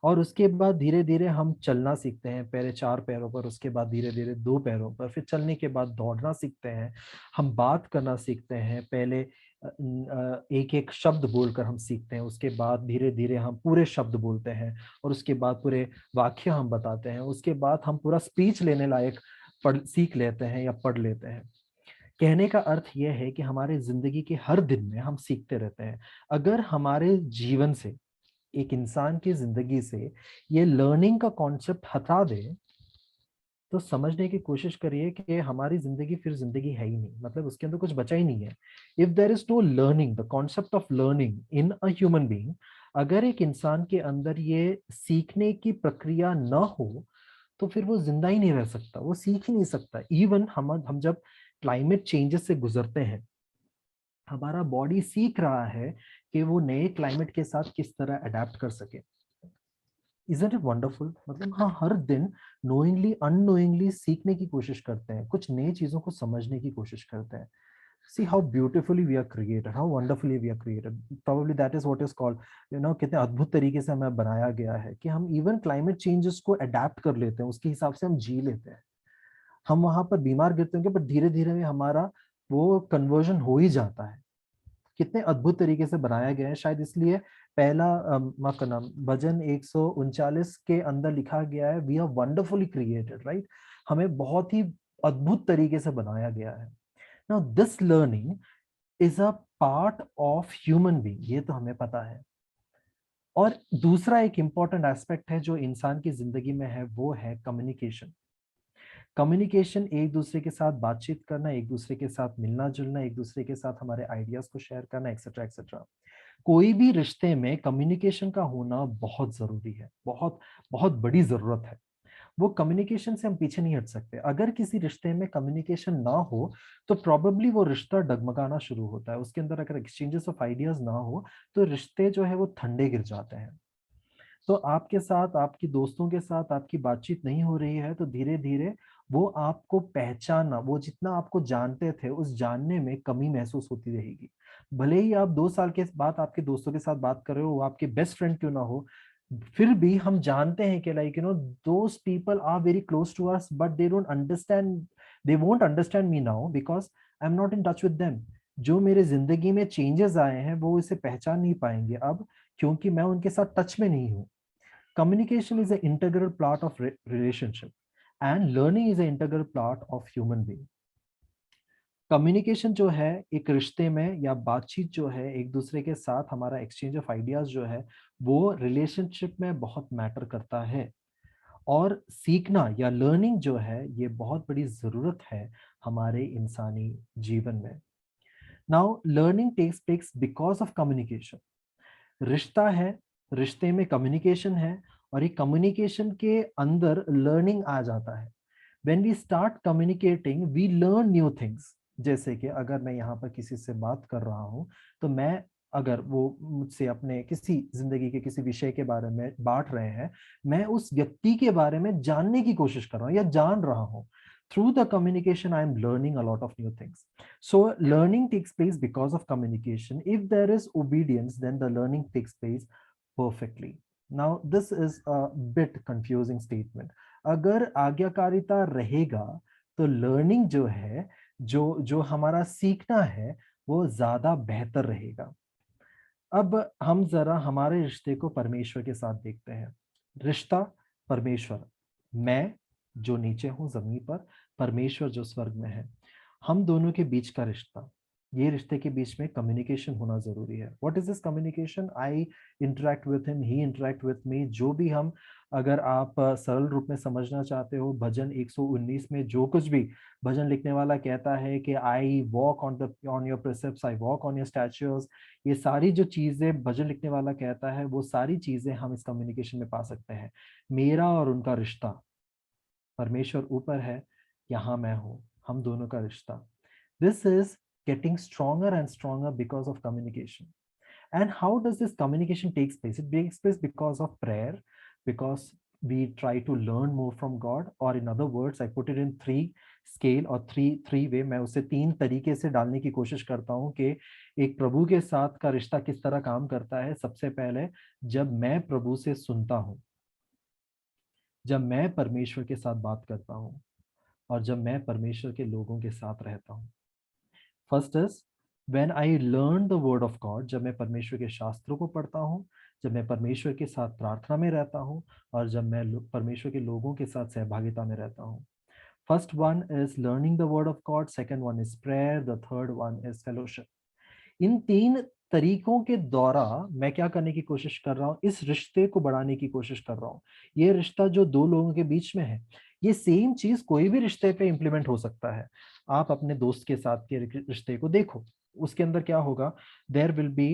और उसके बाद धीरे धीरे हम चलना सीखते हैं, पहले 4 पैरों पर, उसके बाद धीरे धीरे 2 पैरों पर, फिर चलने के बाद दौड़ना सीखते हैं। हम बात करना सीखते हैं, पहले एक एक शब्द बोलकर हम सीखते हैं, उसके बाद धीरे धीरे हम पूरे शब्द बोलते हैं, और उसके बाद पूरे वाक्य हम बताते हैं, उसके बाद हम पूरा स्पीच लेने लायक सीख लेते हैं या पढ़ लेते हैं। कहने का अर्थ यह है कि हमारे जिंदगी के हर दिन में हम सीखते रहते हैं। अगर हमारे जीवन से, एक इंसान की जिंदगी से ये लर्निंग का कॉन्सेप्ट हटा दे, तो समझने की कोशिश करिए कि हमारी जिंदगी फिर जिंदगी है ही नहीं, मतलब उसके अंदर कुछ बचा ही नहीं है। If there is no learning, the concept of learning in a human being, अगर एक इंसान के अंदर ये सीखने की प्रक्रिया न हो, तो फिर वो जिंदा ही नहीं रह सकता, वो सीख ही नहीं सकता। इवन हम जब क्लाइमेट चेंजेस से गुजरते हैं, हमारा बॉडी सीख रहा है कि वो नए क्लाइमेट के साथ किस तरह अडेप्ट कर सके। Isn't it wonderful? मतलब हाँ, हर दिन नोइंगली अननोइंगली सीखने की कोशिश करते हैं, कुछ नई चीजों को समझने की कोशिश करते हैं। See how beautifully we are created, how wonderfully we are created. Probably that is what is called, कितने अद्भुत तरीके से हमें बनाया गया है कि हम इवन क्लाइमेट चेंजेस को अडेप्ट कर लेते हैं, उसके हिसाब से हम जी लेते हैं। हम वहां पर बीमार गिरते होंगे, पर धीरे धीरे में हमारा वो कन्वर्जन हो ही जाता है। कितने अद्भुत तरीके से बनाया गया है। शायद इसलिए पहला माफ करना, भजन 139 के अंदर लिखा गया है, we are wonderfully created, right? हमें बहुत ही अद्भुत तरीके से बनाया गया है। Now this learning is a part of human being, ये तो हमें पता है। और दूसरा एक इंपॉर्टेंट एस्पेक्ट है जो इंसान की जिंदगी में है, वो है कम्युनिकेशन। कम्युनिकेशन, एक दूसरे के साथ बातचीत करना, एक दूसरे के साथ मिलना जुलना, एक दूसरे के साथ हमारे आइडियाज को शेयर करना, एक्सेट्रा एक्सेट्रा। कोई भी रिश्ते में कम्युनिकेशन का होना बहुत जरूरी है, बहुत बहुत बड़ी जरूरत है। वो कम्युनिकेशन से हम पीछे नहीं हट सकते। अगर किसी रिश्ते में कम्युनिकेशन ना हो, तो प्रॉबेबली वो रिश्ता डगमगाना शुरू होता है। उसके अंदर अगर एक्सचेंजेस ऑफ आइडियाज ना हो, तो रिश्ते जो है वो ठंडे गिर जाते हैं। तो आपके साथ, आपकी दोस्तों के साथ आपकी बातचीत नहीं हो रही है, तो धीरे धीरे वो आपको पहचानना, वो जितना आपको जानते थे उस जानने में कमी महसूस होती रहेगी। भले ही आप 2 साल के बाद आपके दोस्तों के साथ बात कर रहे हो, वो आपके बेस्ट फ्रेंड क्यों ना हो, फिर भी हम जानते हैं कि like those people are very close to us, but they don't understand, they won't understand me now because I am not in touch with them. जो मेरे जिंदगी में चेंजेस आए हैं वो इसे पहचान नहीं पाएंगे अब, क्योंकि मैं उनके साथ टच में नहीं हूँ। Communication is an integral part of relationship, and learning is an integral part of human being. Communication जो है एक रिश्ते में या बातचीत जो है एक दूसरे के साथ हमारा एक्सचेंज ऑफ आइडियाज जो है वो रिलेशनशिप में बहुत मैटर करता है। और सीखना या लर्निंग जो है ये बहुत बड़ी ज़रूरत है हमारे इंसानी जीवन में। Now learning takes place because of communication. रिश्ता है, रिश्ते में कम्युनिकेशन है, और ये कम्युनिकेशन के अंदर लर्निंग आ जाता है। When we start communicating we learn new things. जैसे कि अगर मैं यहाँ पर किसी से बात कर रहा हूँ तो मैं, अगर वो मुझसे अपने किसी जिंदगी के किसी विषय के बारे में बांट रहे हैं, मैं उस व्यक्ति के बारे में जानने की कोशिश कर रहा हूँ या जान रहा हूँ। Through the communication I am learning a lot of new things. So learning takes place because of communication. If there is obedience, then the learning takes place perfectly. Now this is a bit confusing statement. अगर आज्ञाकारिता रहेगा तो learning जो है, जो जो हमारा सीखना है वो ज्यादा बेहतर रहेगा। अब हम जरा हमारे रिश्ते को परमेश्वर के साथ देखते हैं। रिश्ता परमेश्वर, मैं जो नीचे हूं जमीन पर, परमेश्वर जो स्वर्ग में है, हम दोनों के बीच का रिश्ता। ये रिश्ते के बीच में कम्युनिकेशन होना जरूरी है। What is this communication? I interact with him, he interact with me. जो भी हम, अगर आप सरल रूप में समझना चाहते हो, भजन 119 में जो कुछ भी भजन लिखने वाला कहता है कि I walk on your precepts, I walk on your statutes, ये सारी जो चीजें भजन लिखने वाला कहता है वो सारी चीजें हम इस कम्युनिकेशन में पा सकते हैं। मेरा और उनका रिश्ता, परमेश्वर ऊपर है, यहाँ मैं हूँ, हम दोनों का रिश्ता, this is getting stronger and stronger because of communication. And how does this communication takes place? It takes place because of prayer, because we try to learn more from God, or in other words, I put it in three scale or three way. मैं उसे तीन तरीके से डालने की कोशिश करता हूँ कि एक प्रभु के साथ का रिश्ता किस तरह काम करता है। सबसे पहले, जब मैं प्रभु से सुनता हूँ, जब मैं परमेश्वर के साथ बात करता हूँ, और जब मैं परमेश्वर के लोगों के साथ रहता हूँ। First is when I learn the word of God, जब मैं परमेश्वर के शास्त्रों को पढ़ता हूँ, जब मैं परमेश्वर के साथ प्रार्थना में रहता हूँ, और जब मैं परमेश्वर के लोगों के साथ सहभागिता में रहता हूँ। First one is learning the word of God, second one is prayer, the third one is fellowship. इन तीन तरीकों के द्वारा मैं क्या करने की कोशिश कर रहा हूँ, इस रिश्ते को बढ़ाने की कोशिश कर रहा हूँ। ये रिश्ता जो दो लोगों के बीच में है, ये सेम चीज कोई भी रिश्ते पे इंप्लीमेंट हो सकता है। आप अपने दोस्त के साथ के रिश्ते को देखो, उसके अंदर क्या होगा, there will be,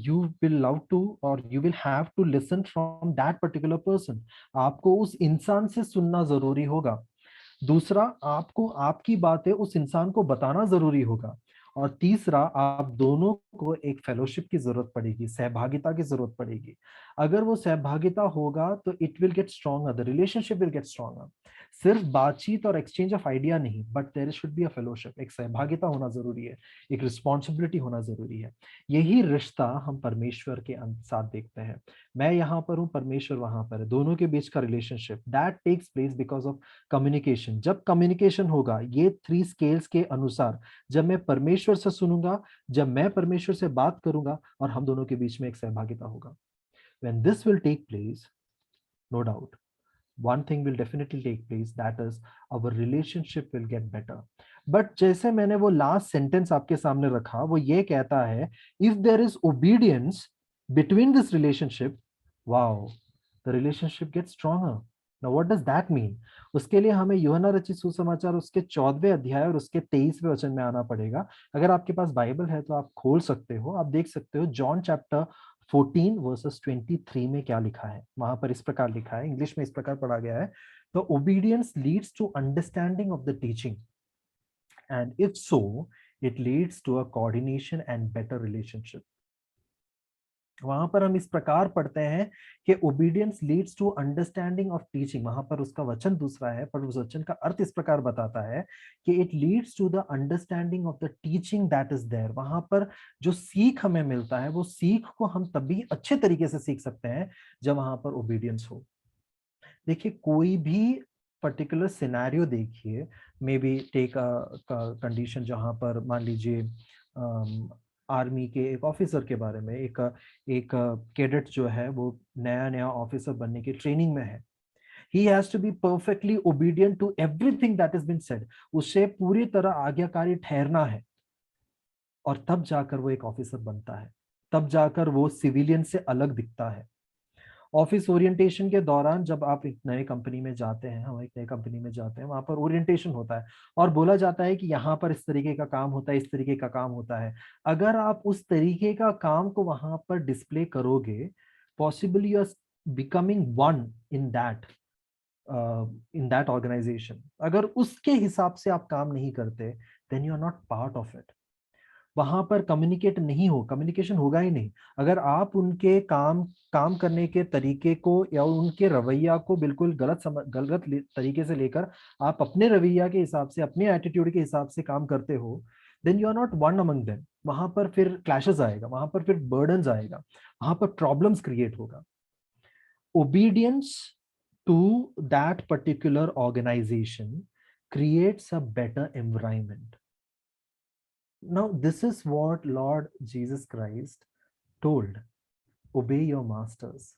you will love to और you will have to listen from that particular person. आपको उस इंसान से सुनना जरूरी होगा। दूसरा, आपको आपकी बातें उस इंसान को बताना जरूरी होगा। और तीसरा, आप दोनों को एक फेलोशिप की जरूरत पड़ेगी, सहभागिता की जरूरत पड़ेगी। अगर वो सहभागिता होगा तो it will get stronger, the relationship will get stronger. सिर्फ बातचीत और एक्सचेंज ऑफ आइडिया नहीं, but there should be a fellowship, एक सहभागिता होना जरूरी है, एक रिस्पॉन्सिबिलिटी होना जरूरी है। यही रिश्ता हम परमेश्वर के साथ देखते हैं। मैं यहाँ पर हूँ, परमेश्वर वहां पर है, दोनों के बीच का relationship that takes place because of communication. जब कम्युनिकेशन होगा ये थ्री स्केल्स के अनुसार, जब मैं परमेश्वर से सुनूंगा, जब मैं परमेश्वर से बात करूंगा, और हम दोनों के बीच में एक सहभागिता होगा। When this will take place, no doubt, one thing will definitely take place, that is our relationship will get better. But जैसे मैंने वो लास्ट सेंटेंस आपके सामने रखा, वो ये कहता है, if there is obedience between this relationship, wow, the relationship gets stronger. Now what does that mean? उसके लिए हमें यूहन्ना रचित सुसमाचार उसके 14वें अध्याय और उसके 23वें वचन में आना पड़ेगा। अगर आपके पास बाइबल है तो आप खोल सकते हो, आप देख सकते हो जॉन चैप्टर 14 वर्सेस 23 में क्या लिखा है। वहां पर इस प्रकार लिखा है, इंग्लिश में इस प्रकार पढ़ा गया है, the obedience leads to understanding of the teaching, and if so it leads to a coordination and better relationship. वहां पर हम इस प्रकार पढ़ते हैं कि obedience leads to understanding of teaching. वहां पर उसका वचन दूसरा है, पर उस वचन का अर्थ इस प्रकार बताता है कि it leads to the understanding of the teaching that is there. वहां पर जो सीख हमें मिलता है, वो सीख को हम तभी अच्छे तरीके से सीख सकते हैं जब वहां पर ओबीडियंस हो। देखिए, कोई भी पर्टिकुलर सिनेरियो देखिए, मे बी टेक कंडीशन जहां पर मान लीजिए आर्मी के एक ऑफिसर के बारे में, एक एक कैडेट जो है वो नया नया ऑफिसर बनने की ट्रेनिंग में है। He has to be perfectly obedient to everything that has been said. उसे पूरी तरह आज्ञाकारी ठहरना है, और तब जाकर वो एक ऑफिसर बनता है, तब जाकर वो सिविलियन से अलग दिखता है। ऑफिस ओरिएंटेशन के दौरान जब आप एक नए कंपनी में जाते हैं, हम एक नए कंपनी में जाते हैं, वहां पर ओरिएंटेशन होता है और बोला जाता है कि यहाँ पर इस तरीके का काम होता है, इस तरीके का काम होता है। अगर आप उस तरीके का काम को वहां पर डिस्प्ले करोगे, possibly you are becoming one in that organization. अगर उसके हिसाब से आप काम नहीं करते, then you are not part of it. वहां पर कम्युनिकेशन होगा ही नहीं। अगर आप उनके काम करने के तरीके को या उनके रवैया को बिल्कुल गलत तरीके से लेकर आप अपने रवैया के हिसाब से, अपने एटीट्यूड के हिसाब से काम करते हो, then you are not one among them. वहां पर फिर क्लैशेस आएगा, वहां पर फिर बर्डन्स आएगा, वहां पर प्रॉब्लम्स क्रिएट होगा। Obedience to that particular organization creates a better environment. Now, this is what Lord Jesus Christ told: obey your masters.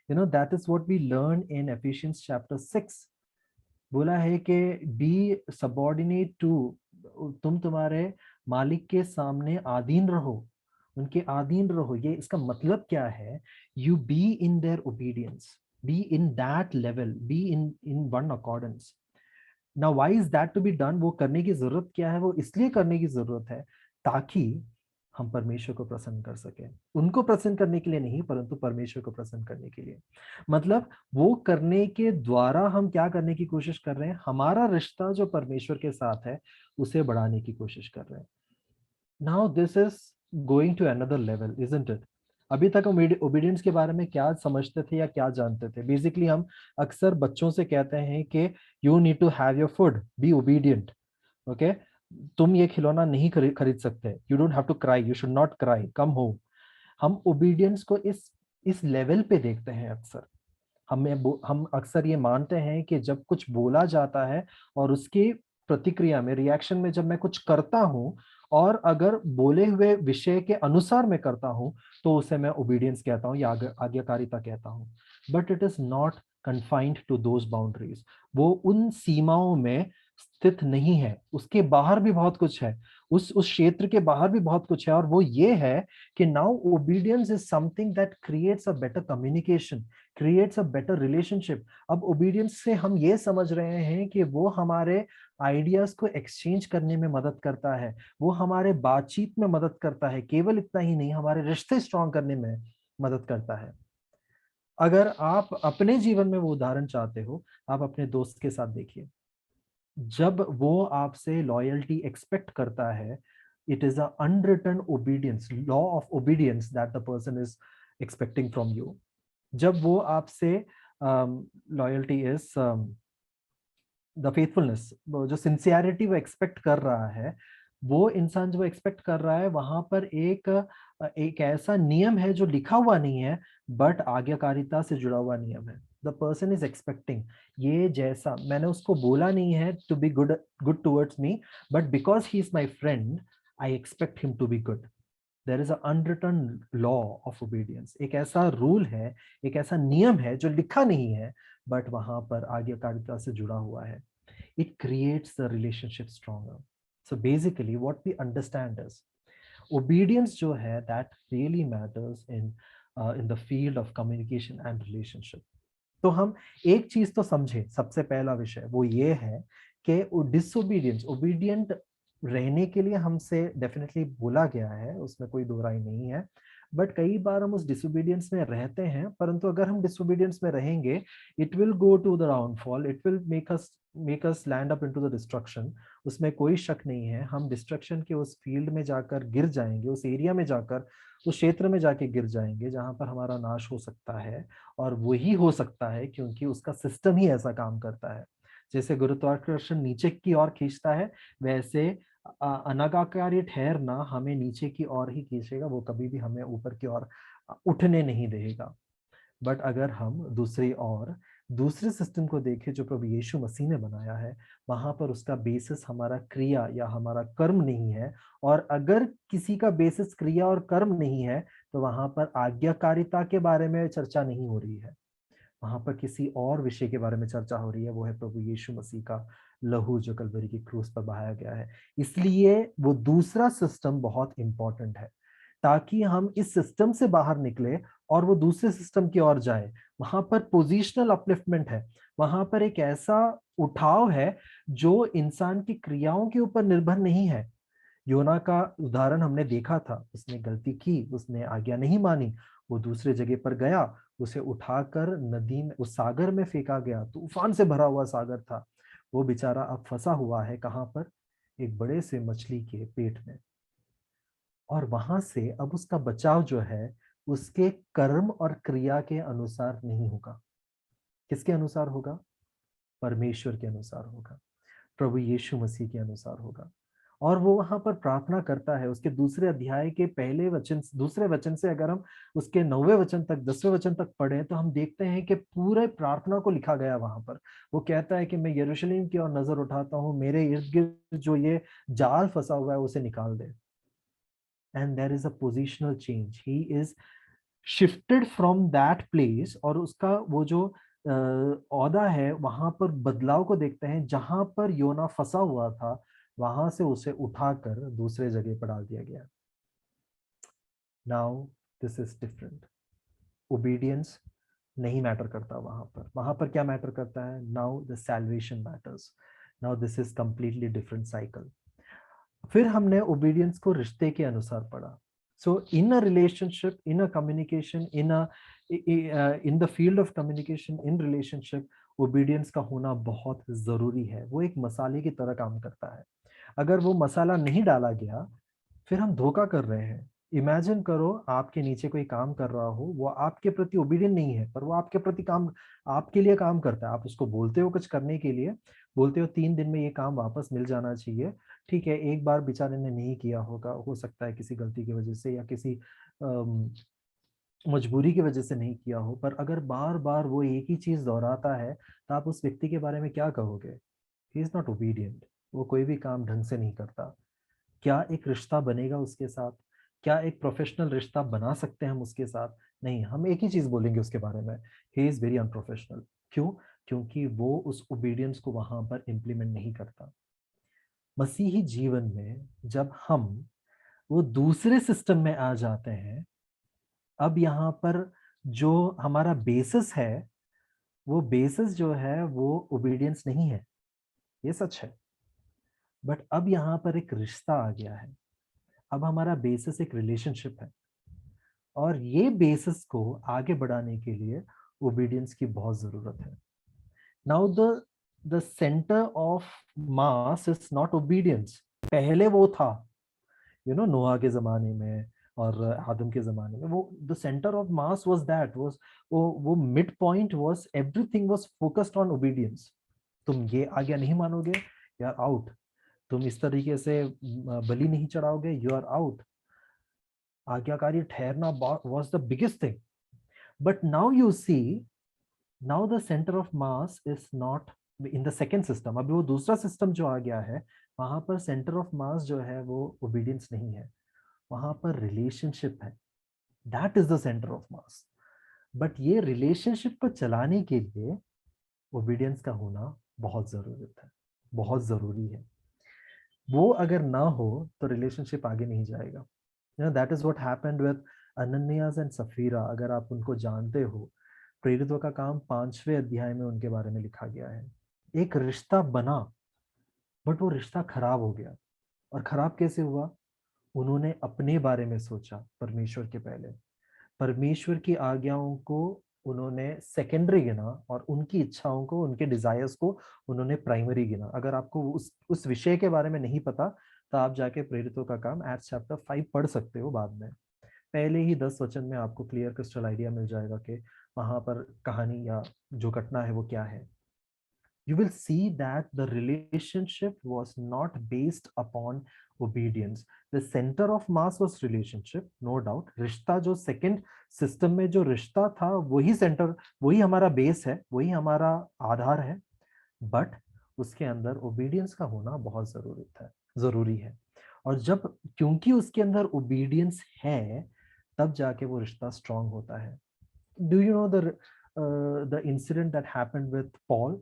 That is what we learn in Ephesians chapter 6. बोला है कि be subordinate to, तुम तुम्हारे मालिक के सामने आधीन रहो, उनके आधीन रहो। ये इसका मतलब क्या है? You be in their obedience, be in that level, be in one accordance. Now why is that to be done? वो करने की जरूरत क्या है? वो इसलिए करने की जरूरत है ताकि हम परमेश्वर को प्रसन्न कर सके। उनको प्रसन्न करने के लिए नहीं, परंतु परमेश्वर को प्रसन्न करने के लिए। मतलब वो करने के द्वारा हम क्या करने की कोशिश कर रहे हैं? हमारा रिश्ता जो परमेश्वर के साथ है उसे बढ़ाने की कोशिश कर रहे हैं। Now this is going to another level, isn't it? अभी तक हम ओबीडियंस के बारे में क्या समझते थे या क्या जानते थे? बेसिकली हम अक्सर बच्चों से कहते हैं कि you need to have your food, be obedient. Okay, तुम ये खिलौना नहीं खरीद सकते, you don't have to cry, you should not cry, come home. हम ओबीडियंस को इस लेवल पे देखते हैं अक्सर। हम अक्सर ये मानते हैं कि जब कुछ बोला जाता है और उसकी प्रतिक्रिया में, रिएक्शन में जब मैं कुछ करता हूं और अगर बोले हुए विषय के अनुसार मैं करता हूं, तो उसे मैं ओबीडियंस कहता हूं या आज्ञाकारिता कहता हूं। But it is not confined to those boundaries. वो उन सीमाओं में स्थित नहीं है, उसके बाहर भी बहुत कुछ है, उस क्षेत्र के बाहर भी बहुत कुछ है। और वो ये है कि now obedience is something that creates a better communication, creates a better relationship. अब ओबीडियंस से हम ये समझ रहे हैं कि वो हमारे आइडियाज को एक्सचेंज करने में मदद करता है, वो हमारे बातचीत में मदद करता है, केवल इतना ही नहीं, हमारे रिश्ते स्ट्रॉन्ग करने में मदद करता है। अगर आप अपने जीवन में वो उदाहरण चाहते हो, आप अपने दोस्त के साथ देखिए। जब वो आपसे लॉयल्टी एक्सपेक्ट करता है, it is a unwritten obedience, law of obedience that the person is expecting from you. जब वो आपसे लॉयल्टी इज द फेथफुलनेस, जो सिंसियरिटी वो एक्सपेक्ट कर रहा है, वो इंसान जो एक्सपेक्ट कर रहा है, वहां पर एक ऐसा नियम है जो लिखा हुआ नहीं है, बट आज्ञाकारिता से जुड़ा हुआ नियम है। द पर्सन इज एक्सपेक्टिंग, ये जैसा मैंने उसको बोला नहीं है to be good good towards me, but because he is my friend, I expect him to be good. There is a unwritten law of obedience. एक ऐसा रूल है, एक ऐसा नियम है जो लिखा नहीं है, बट वहां पर आज्ञाकारिता से जुड़ा हुआ है। It creates the relationship stronger. So basically what we understand is obedience जो है that really matters in the field of communication and relationship. तो हम एक चीज तो समझे, सबसे पहला विषय वो ये है कि डिसोबीडियंस, ओबीडियंट रहने के लिए हमसे डेफिनेटली बोला गया है, उसमें कोई दो राय नहीं है। बट कई बार हम उस डिसोबीडियंस में रहते हैं, परंतु अगर हम डिसोबीडियंस में रहेंगे, it will go to the downfall, it will make us land up into the destruction. उसमें कोई शक नहीं है, हम डिस्ट्रक्शन के उस फील्ड में जाकर गिर जाएंगे, उस एरिया में जाकर, उस क्षेत्र में जाके गिर जाएंगे जहां पर हमारा नाश हो सकता है। और वही हो सकता है क्योंकि उसका सिस्टम ही ऐसा काम करता है। जैसे गुरुत्वाकर्षण नीचे की ओर खींचता है, वैसे अनागाकारी ठहरना हमें नीचे की ओर ही खींचेगा, वो कभी भी हमें ऊपर की ओर उठने नहीं देगा। बट अगर हम दूसरी ओर दूसरे सिस्टम को देखें जो प्रभु यीशु मसीह ने बनाया है, वहां पर उसका बेसिस हमारा क्रिया या हमारा कर्म नहीं है। और अगर किसी का बेसिस क्रिया और कर्म नहीं है, तो वहां पर आज्ञाकारिता के बारे में चर्चा नहीं हो रही है। वहां पर किसी और विषय के बारे में चर्चा हो रही है, वो है प्रभु यीशु मसीह का लहू जो कलवरी की क्रूस पर बहाया गया है। इसलिए वो दूसरा सिस्टम बहुत इंपॉर्टेंट है, ताकि हम इस सिस्टम से बाहर निकले और वो दूसरे सिस्टम की ओर जाए। वहां पर पोजिशनल अपलिफ्टमेंट है, वहां पर एक ऐसा उठाव है जो इंसान की क्रियाओं के ऊपर निर्भर नहीं है। योना का उदाहरण हमने देखा था, उसने गलती की, उसने आज्ञा नहीं मानी, वो दूसरे जगह पर गया, उसे उठाकर नदी में, उस सागर में फेंका गया, तूफान से भरा हुआ सागर था। वो बेचारा अब फंसा हुआ है कहाँ पर? एक बड़े से मछली के पेट में। और वहां से अब उसका बचाव जो है उसके कर्म और क्रिया के अनुसार नहीं होगा। किसके अनुसार होगा? परमेश्वर के अनुसार होगा, प्रभु यीशु मसीह के अनुसार होगा। और वो वहां पर प्रार्थना करता है, उसके दूसरे अध्याय के पहले वचन, दूसरे वचन से अगर हम उसके 9वें वचन तक, 10वें वचन तक पढ़े तो हम देखते हैं कि पूरे प्रार्थना को लिखा गया वहां पर। वो कहता है कि मैं यरूशलेम की ओर नजर उठाता हूँ, मेरे इर्द गिर्द जो ये जाल फंसा हुआ है उसे निकाल दे। And there is a positional change, he is shifted from that place, और उसका वो जो औदा है वहां पर बदलाव को देखते हैं। जहां पर योना फंसा हुआ था वहां से उसे उठाकर दूसरे जगह पर डाल दिया गया। Now this is different. Obedience नहीं मैटर करता वहां पर। वहां पर क्या मैटर करता है? Now the salvation matters. Now this is completely different cycle. फिर हमने ओबीडियंस को रिश्ते के अनुसार पढ़ा। So in a relationship, in a communication, in the field of communication, in relationship, obedience का होना बहुत जरूरी है। वो एक मसाले की तरह काम करता है। अगर वो मसाला नहीं डाला गया फिर हम धोखा कर रहे हैं। इमेजिन करो, आपके नीचे कोई काम कर रहा हो, वो आपके प्रति ओबीडियंट नहीं है, पर वो आपके प्रति काम, आपके लिए काम करता है। आप उसको बोलते हो कुछ करने के लिए, बोलते हो 3 दिन में ये काम वापस मिल जाना चाहिए। ठीक है, एक बार बेचारे ने नहीं किया होगा, हो सकता है किसी गलती की वजह से या किसी अम, मजबूरी की वजह से नहीं किया हो, पर अगर बार बार वो एक ही चीज दोहराता है तो आप उस व्यक्ति के बारे में क्या कहोगे? He is not obedient. वो कोई भी काम ढंग से नहीं करता। क्या एक रिश्ता बनेगा उसके साथ? क्या एक प्रोफेशनल रिश्ता बना सकते हैं हम उसके साथ? नहीं, हम एक ही चीज बोलेंगे उसके बारे में, ही इज वेरी अनप्रोफेशनल। क्यों? क्योंकि वो उस ओबीडियंस को वहां पर इम्प्लीमेंट नहीं करता। मसीही जीवन में जब हम वो दूसरे सिस्टम में आ जाते हैं, अब यहाँ पर जो हमारा बेसिस है, वो बेसिस जो है वो ओबीडियंस नहीं है, ये सच है। बट अब यहाँ पर एक रिश्ता आ गया है। अब हमारा बेसिस एक रिलेशनशिप है, और ये बेसिस को आगे बढ़ाने के लिए ओबीडियंस की बहुत जरूरत है। Now the centre of mass is not obedience. पहले वो था, नोआ के जमाने में और आदम के जमाने में, वो the centre of mass was that was, वो mid point was, everything was focused on obedience. तुम ये आज्ञा नहीं मानोगे, यू आर आउट। तुम इस तरीके से बलि नहीं चढ़ाओगे, यू आर आउट। आज्ञाकारी ठहरना was the biggest thing. But now you see, now the center of mass is not in the second system. अभी वो दूसरा सिस्टम जो आ गया है, वहां पर सेंटर ऑफ मास जो है वो ओबीडियंस नहीं है, वहां पर रिलेशनशिप है। That is the centre of mass. But ये रिलेशनशिप को चलाने के लिए ओबीडियंस का होना बहुत जरूरत है, बहुत जरूरी है। वो अगर ना हो तो रिलेशनशिप आगे नहीं जाएगा। That is what happened with Ananias and Sapphira. अगर आप उनको जानते हो, प्रेरितों का काम 5वें अध्याय में उनके बारे में लिखा गया है। एक रिश्ता बना, बट वो रिश्ता खराब हो गया। और खराब कैसे हुआ? उन्होंने अपने बारे में सोचा परमेश्वर के पहले, परमेश्वर की आज्ञाओं को उन्होंने सेकेंडरी गिना, और उनकी इच्छाओं को, उनके डिजायर्स को उन्होंने प्राइमरी गिना। अगर आपको उस विषय के बारे में नहीं पता तो आप जाके प्रेरितों का काम एक्ट्स चैप्टर 5 पढ़ सकते हो बाद में। पहले ही 10 वचन में आपको क्लियर क्रिस्टल आइडिया मिल जाएगा कि वहां पर कहानी या जो घटना है वो क्या है। You will see that the relationship was not based upon obedience. The center of mass was relationship, no doubt. रिश्ता जो सेकंड सिस्टम में जो रिश्ता था वही सेंटर, वही हमारा बेस है, वही हमारा आधार है। बट उसके अंदर ओबीडियंस का होना बहुत जरूरी है। और जब, क्योंकि उसके अंदर ओबीडियंस है, तब जाके वो रिश्ता स्ट्रांग होता है। Do you know the the incident that happened with Paul?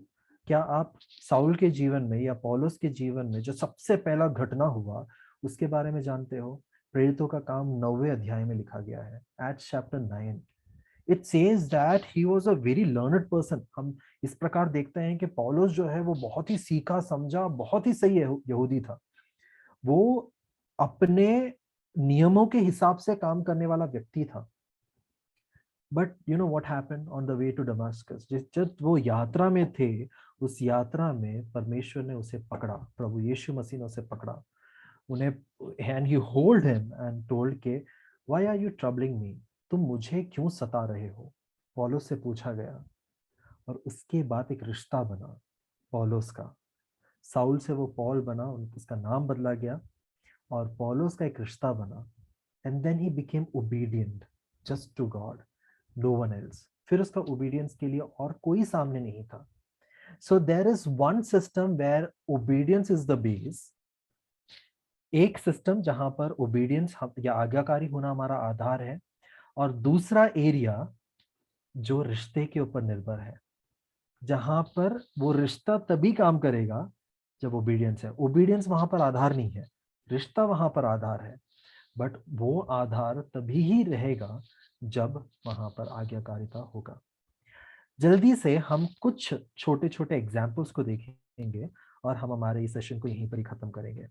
क्या आप साउल के जीवन में या पौलुस के जीवन में जो सबसे पहला घटना हुआ उसके बारे में जानते हो? प्रेरितों का काम 9वें अध्याय में लिखा गया है, Acts chapter 9. It says that he was a very learned person. हम इस प्रकार देखते हैं कि पौलुस जो है वो बहुत ही सीखा समझा, बहुत ही सही यहूदी था। वो अपने नियमों के हिसाब से काम करने वाला व्यक्ति था। But you know what happened on the way to Damascus? जब वो यात्रा में थे, उस यात्रा में परमेश्वर ने उसे पकड़ा, प्रभु यीशु मसीह ने उसे पकड़ा, उन्हें, and he hold him and told के व्हाई आर यू ट्रबलिंग मी? तुम मुझे क्यों सता रहे हो? पौलुस से पूछा गया, और उसके बाद एक रिश्ता बना पौलुस का। साउल से वो पॉल बना, उसका नाम बदला गया, और पौलुस का एक रिश्ता बना। And then he became obedient just to God, no one else. फिर उसका ओबीडियंस के लिए और कोई सामने नहीं था। So there is one system where obedience is the base, एक सिस्टम जहां पर ओबीडियंस या आज्ञाकारी होना हमारा आधार है, और दूसरा एरिया जो रिश्ते के ऊपर निर्भर है, जहां पर वो रिश्ता तभी काम करेगा जब ओबीडियंस है। ओबीडियंस वहां पर आधार नहीं है, रिश्ता वहां पर आधार है, बट वो आधार तभी ही रहेगा जब वहां पर आज्ञाकारिता होगा। जल्दी से हम कुछ छोटे छोटे एग्जाम्पल्स को देखेंगे और हम हमारे इस सेशन को यहीं पर ही खत्म करेंगे।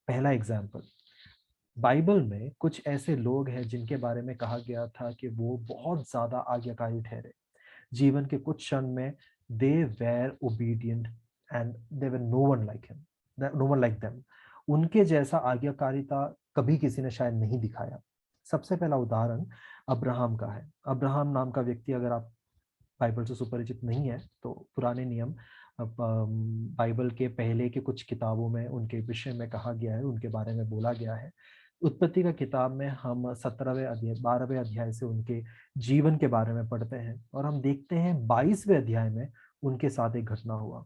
पहला एग्जाम्पल, बाइबल में कुछ ऐसे लोग हैं जिनके बारे में कहा गया था कि वो बहुत ज्यादा आज्ञाकारी ठहरे। जीवन के कुछ क्षण में they were obedient and they were no one like him, no one like them. उनके जैसा आज्ञाकारिता कभी किसी ने शायद नहीं दिखाया। सबसे पहला उदाहरण अब्राहम का है। अब्राहम नाम का व्यक्ति, अगर आप बाइबल से सुपरिचित नहीं है तो पुराने नियम बाइबल के पहले के कुछ किताबों में उनके विषय में कहा गया है, उनके बारे में बोला गया है। उत्पत्ति का किताब में हम 17वें अध्याय 12वें अध्याय से उनके जीवन के बारे में पढ़ते हैं, और हम देखते हैं 22वें अध्याय में उनके साथ एक घटना हुआ।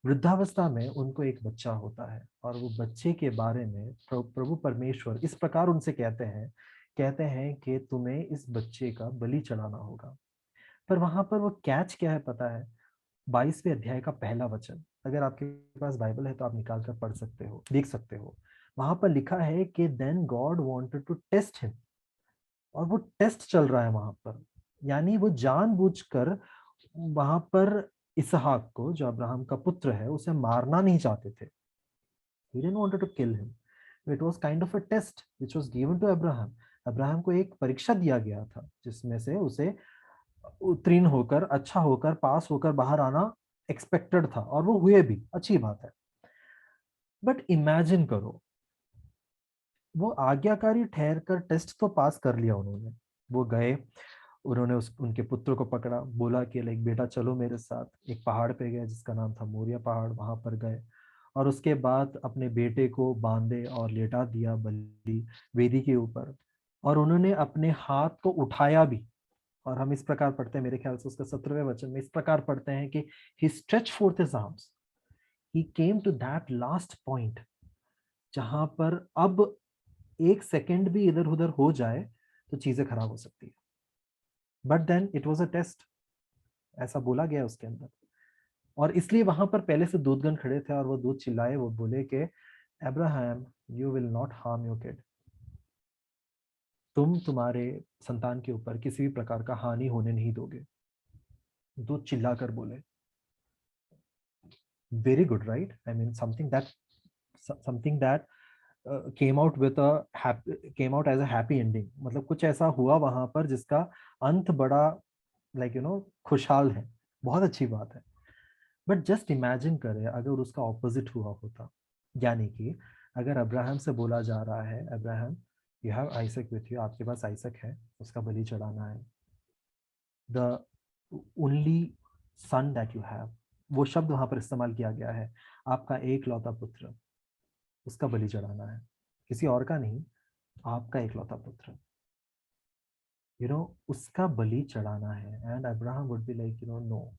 वृद्धावस्था में उनको एक बच्चा होता है, और वो बच्चे के बारे में प्रभु परमेश्वर इस प्रकार उनसे कहते हैं कि तुम्हें इस बच्चे का बलि चढ़ाना होगा। पर वहां पर वो कैच क्या है पता है? 22वें अध्याय का पहला वचन, अगर आपके पास बाइबल है तो आप निकाल कर पढ़ सकते हो, देख सकते हो। वहां पर लिखा है कि then God wanted to test him, और वो टेस्ट चल रहा है वहां पर। यानी वो जानबूझकर वहां पर इसहाक को, जो अब्राहम का पुत्र है, उसे मारना नहीं चाहते थे। He didn't wanted to kill him. It was kind of a test which was given to Abraham. Abraham को एक परीक्षा दिया गया था जिसमें से उसे उत्तीर्ण होकर, अच्छा होकर, पास होकर बाहर आना एक्सपेक्टेड था, और वो हुए भी, अच्छी बात है। बट इमेजिन करो, वो आज्ञाकारी ठहर कर टेस्ट तो पास कर लिया उन्होंने। वो गए, उन्होंने उनके पुत्र को पकड़ा, बोला कि लाइक बेटा चलो मेरे साथ। एक पहाड़ पे गए जिसका नाम था मोरिया पहाड़, वहां पर गए, और उसके बाद अपने बेटे को बांधे और लेटा दिया बलि वेदी के ऊपर, और उन्होंने अपने हाथ को उठाया भी। और हम इस प्रकार पढ़ते हैं, मेरे ख्याल से उसका 17वें वचन में इस प्रकार पढ़ते हैं कि he stretched forth his arms, he came to that last point, जहां पर अब एक सेकंड भी इधर उधर हो जाए तो चीजें खराब हो सकती है। But then it was a test, ऐसा बोला गया उसके अंदर। और इसलिए वहां पर पहले से दूतगण खड़े थे, और वो दूत चिल्लाए, वो बोले कि Abraham, you will not harm your kid, तुम तुम्हारे संतान के ऊपर किसी भी प्रकार का हानि होने नहीं दोगे। दूत चिल्लाकर बोले। Very good, right? I mean something that came out as a happy ending। मतलब कुछ ऐसा हुआ वहां पर जिसका अंत बड़ा खुशहाल है, बहुत अच्छी बात है। बट जस्ट इमेजिन करें अगर उसका ऑपोजिट हुआ होता। यानी कि अगर अब्राहम से बोला जा रहा है, Abraham you have Isaac with you, आपके पास आइसक है, उसका बलि चढ़ाना है। The only son that you have, वो शब्द वहां पर इस्तेमाल किया गया है, आपका एक लौता पुत्र, उसका बलि चढ़ाना है, किसी और का नहीं, आपका इकलौता पुत्र। उसका बलि चढ़ाना है। And Abraham would be like no,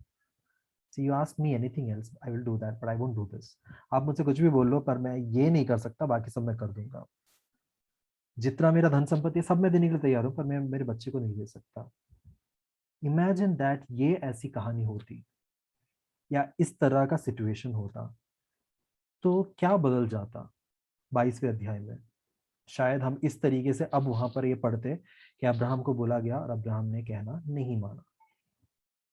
see you ask me anything else I will do that, but I won't do this. आप मुझसे कुछ भी बोल लो, पर मैं ये नहीं कर सकता, बाकी सब मैं कर दूंगा। जितना मेरा धन संपत्ति सब मैं देने के लिए तैयार हूं, पर मैं मेरे बच्चे को नहीं दे सकता। इमेजिन दैट ये ऐसी कहानी होती या इस तरह का सिचुएशन होता, तो क्या बदल जाता 22वें अध्याय में। शायद हम इस तरीके से अब वहां पर ये पढ़ते कि अब्राहम को बोला गया और अब्राहम ने कहना नहीं माना।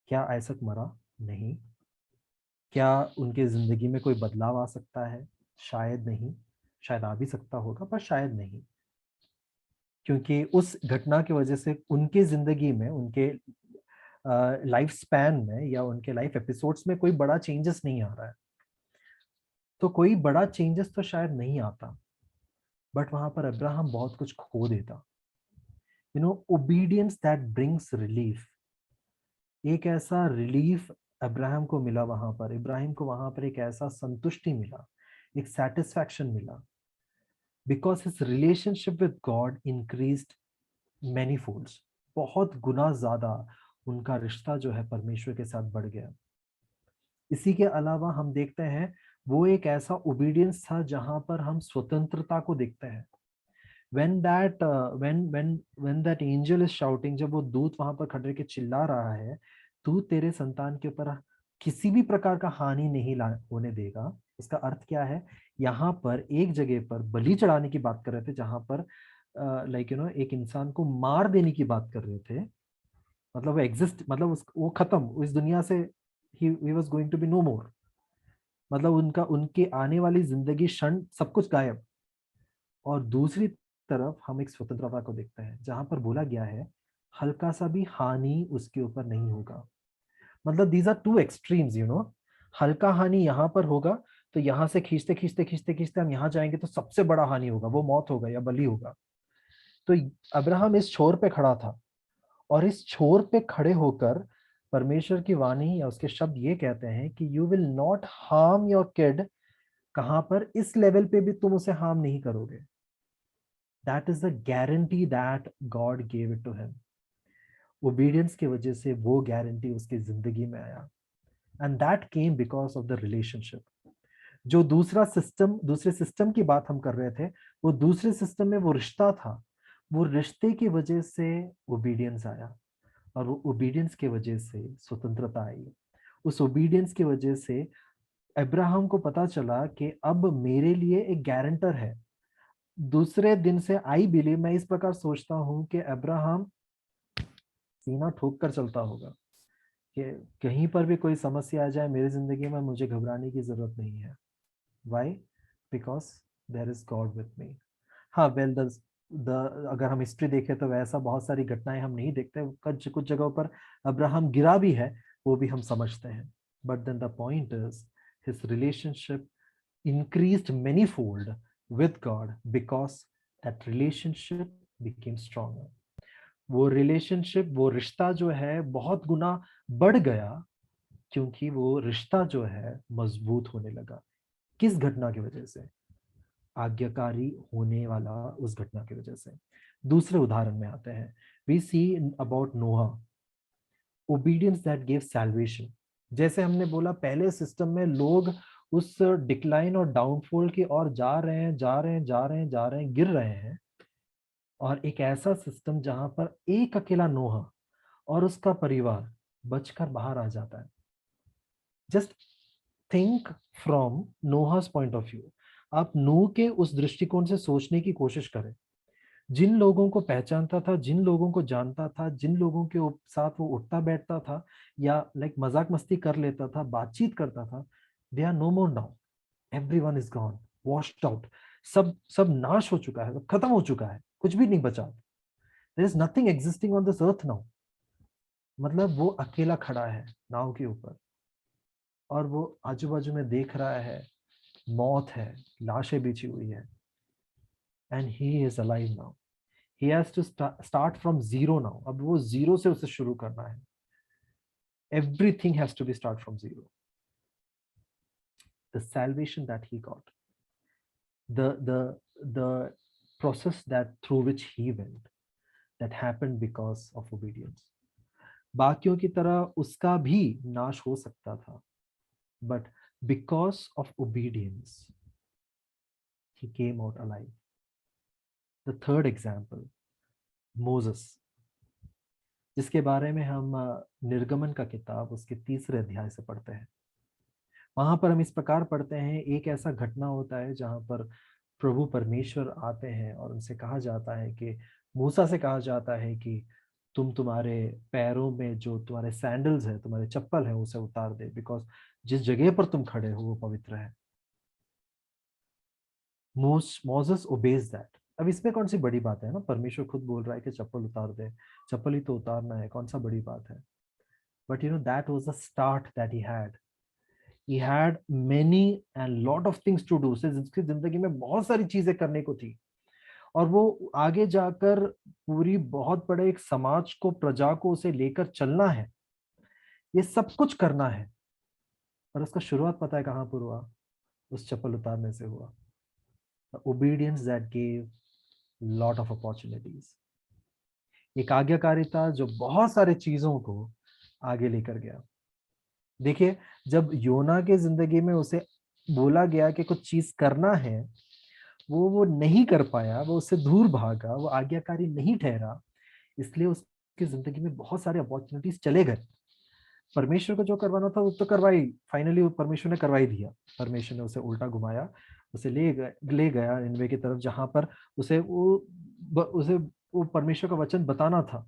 क्या आइसक मरा? नहीं। क्या उनके जिंदगी में कोई बदलाव आ सकता है? शायद नहीं। शायद आ भी सकता होगा पर शायद नहीं, क्योंकि उस घटना की वजह से उनके जिंदगी में, उनके लाइफ स्पैन में या उनके लाइफ एपिसोड्स में कोई बड़ा चेंजेस नहीं आ रहा है। तो कोई बड़ा चेंजेस तो शायद नहीं आता, बट वहां पर अब्राहम बहुत कुछ खो देता। Obedience that brings relief. एक ऐसा रिलीफ अब्राहम को मिला वहां पर, इब्राहिम को वहां पर एक ऐसा संतुष्टि मिला, एक सेटिस्फैक्शन मिला, because his relationship with God increased many folds. बहुत गुना ज्यादा उनका रिश्ता जो है परमेश्वर के साथ बढ़ गया। इसी के अलावा हम देखते हैं वो एक ऐसा ओबीडियंस था जहां पर हम स्वतंत्रता को देखते हैं। when that angel is shouting, जब वो दूत वहां पर खड़े के चिल्ला रहा है, तू तेरे संतान के ऊपर किसी भी प्रकार का हानि नहीं होने देगा, इसका अर्थ क्या है? यहाँ पर एक जगह पर बलि चढ़ाने की बात कर रहे थे, जहां पर एक इंसान को मार देने की बात कर रहे थे। मतलब वो एग्जिस्ट, मतलब वो खत्म, इस दुनिया से he was going to be no more। मतलब उनका, उनके आने वाली जिंदगी क्षण सब कुछ गायब। और दूसरी तरफ हम एक स्वतंत्रता को देखते हैं जहां पर बोला गया है हल्का सा भी हानि उसके ऊपर नहीं होगा। मतलब दीज आर टू एक्सट्रीम्स। हल्का हानि यहाँ पर होगा, तो यहाँ से खींचते खींचते खींचते खींचते हम यहाँ जाएंगे तो सबसे बड़ा हानि होगा, वो मौत होगा या बलि होगा। तो अब्राहम इस छोर पे खड़ा था, और इस छोर पे खड़े होकर परमेश्वर की वाणी या उसके शब्द ये कहते हैं कि you will not harm your kid. कहां पर? इस लेवल पे भी तुम उसे हार्म नहीं करोगे। That is the guarantee that God gave it to him. Obedience की वजह से वो गारंटी उसकी जिंदगी में आया, and that came because of the relationship. जो दूसरे सिस्टम की बात हम कर रहे थे, वो दूसरे सिस्टम में वो रिश्ता था, वो रिश्ते की वजह से ओबीडियंस आया, और वो ओबीडियंस की वजह से स्वतंत्रता आई। उस ओबीडियंस की वजह से अब्राहम को पता चला कि अब मेरे लिए एक गारंटर है। दूसरे दिन से आई बिलीव, मैं इस प्रकार सोचता हूं कि अब्राहम सीना ठोक कर चलता होगा कि कहीं पर भी कोई समस्या आ जाए मेरी जिंदगी में, मुझे घबराने की जरूरत नहीं है। Why? Because there is God with me. हाँ, वेल द अगर हम हिस्ट्री देखें तो वैसा बहुत सारी घटनाएं हम नहीं देखते, कुछ कुछ जगहों पर अब्राहम गिरा भी है, वो भी हम समझते हैं। But then the point is his relationship increased manyfold with God because that relationship became stronger। वो रिलेशनशिप, वो रिश्ता जो है बहुत गुना बढ़ गया, क्योंकि वो रिश्ता जो है मजबूत होने लगा। किस घटना की वजह से? आज्ञाकारी होने वाला उस घटना की वजह से। दूसरे उदाहरण में आते हैं, we see about Noah, obedience that give salvation. जैसे हमने बोला, पहले सिस्टम में लोग उस डिक्लाइन और डाउनफॉल की ओर जा रहे हैं, जा रहे हैं, जा रहे हैं, जा रहे हैं, गिर रहे हैं। और एक ऐसा सिस्टम जहां पर एक अकेला नोहा और उसका परिवार बचकर बाहर आ जाता है। Just think from Noah's point of view. आप नूह के उस दृष्टिकोण से सोचने की कोशिश करें। जिन लोगों को पहचानता था, जिन लोगों को जानता था, जिन लोगों के साथ वो उठता बैठता था या लाइक मजाक मस्ती कर लेता था, बातचीत करता था, they are no more now. Everyone is gone, washed out. सब सब नाश हो चुका है, सब खत्म हो चुका है, कुछ भी नहीं बचा। There is nothing existing on this earth now. मतलब वो अकेला खड़ा है नाव के ऊपर, और वो आजू बाजू में देख रहा है, मौत है, लाशें बिछी हुई है, and he is alive now. he has to start from zero now। अब वो जीरो से उसे शुरू करना है। everything has to be start from zero। the salvation that he got, the process that through which he went, that happened because of obedience। बाकियों की तरह उसका भी नाश हो सकता था, but because of obedience he came out alive। the third example, Moses। जिसके बारे में हम निर्गमन का किताब उसके 3रे अध्याय से पढ़ते हैं। वहां पर हम इस प्रकार पढ़ते हैं, एक ऐसा घटना होता है जहां पर प्रभु परमेश्वर आते हैं और उनसे कहा जाता है कि मूसा से कहा जाता है कि तुम तुम्हारे पैरों में जो तुम्हारे सैंडल्स है, तुम्हारे चप्पल है, उसे उतार दे, बिकॉज जिस जगह पर तुम खड़े हो वो पवित्र है। Moses obeys that. अब इसमें कौन सी बड़ी बात है ना, परमेश्वर खुद बोल रहा है कि चप्पल उतार दे, चप्पल ही तो उतारना है, कौन सा बड़ी बात है। But that was the start that he had many and lot of things to do. उसकी जिंदगी में बहुत सारी चीजें करने को थी, और वो आगे जाकर पूरी बहुत बड़े एक समाज को, प्रजा को उसे लेकर चलना है, ये सब कुछ करना है। और उसका शुरुआत पता है कहां पर हुआ? उस चप्पल उतारने से हुआ। Obedience that gave lot of opportunities. एक आज्ञाकारिता जो बहुत सारे चीजों को आगे लेकर गया। देखिए, जब योना के जिंदगी में उसे बोला गया कि कुछ चीज करना है, वो नहीं कर पाया, वो उससे दूर भागा, वो आज्ञाकारी नहीं ठहरा, इसलिए उसकी जिंदगी में बहुत सारे अपॉर्चुनिटीज चले गए। परमेश्वर को जो करवाना था वो तो करवाई, फाइनली वो परमेश्वर ने करवाई दिया। परमेश्वर ने उसे उल्टा घुमाया, उसे ले गया निनवे की तरफ, जहां पर उसे वो परमेश्वर का वचन बताना था।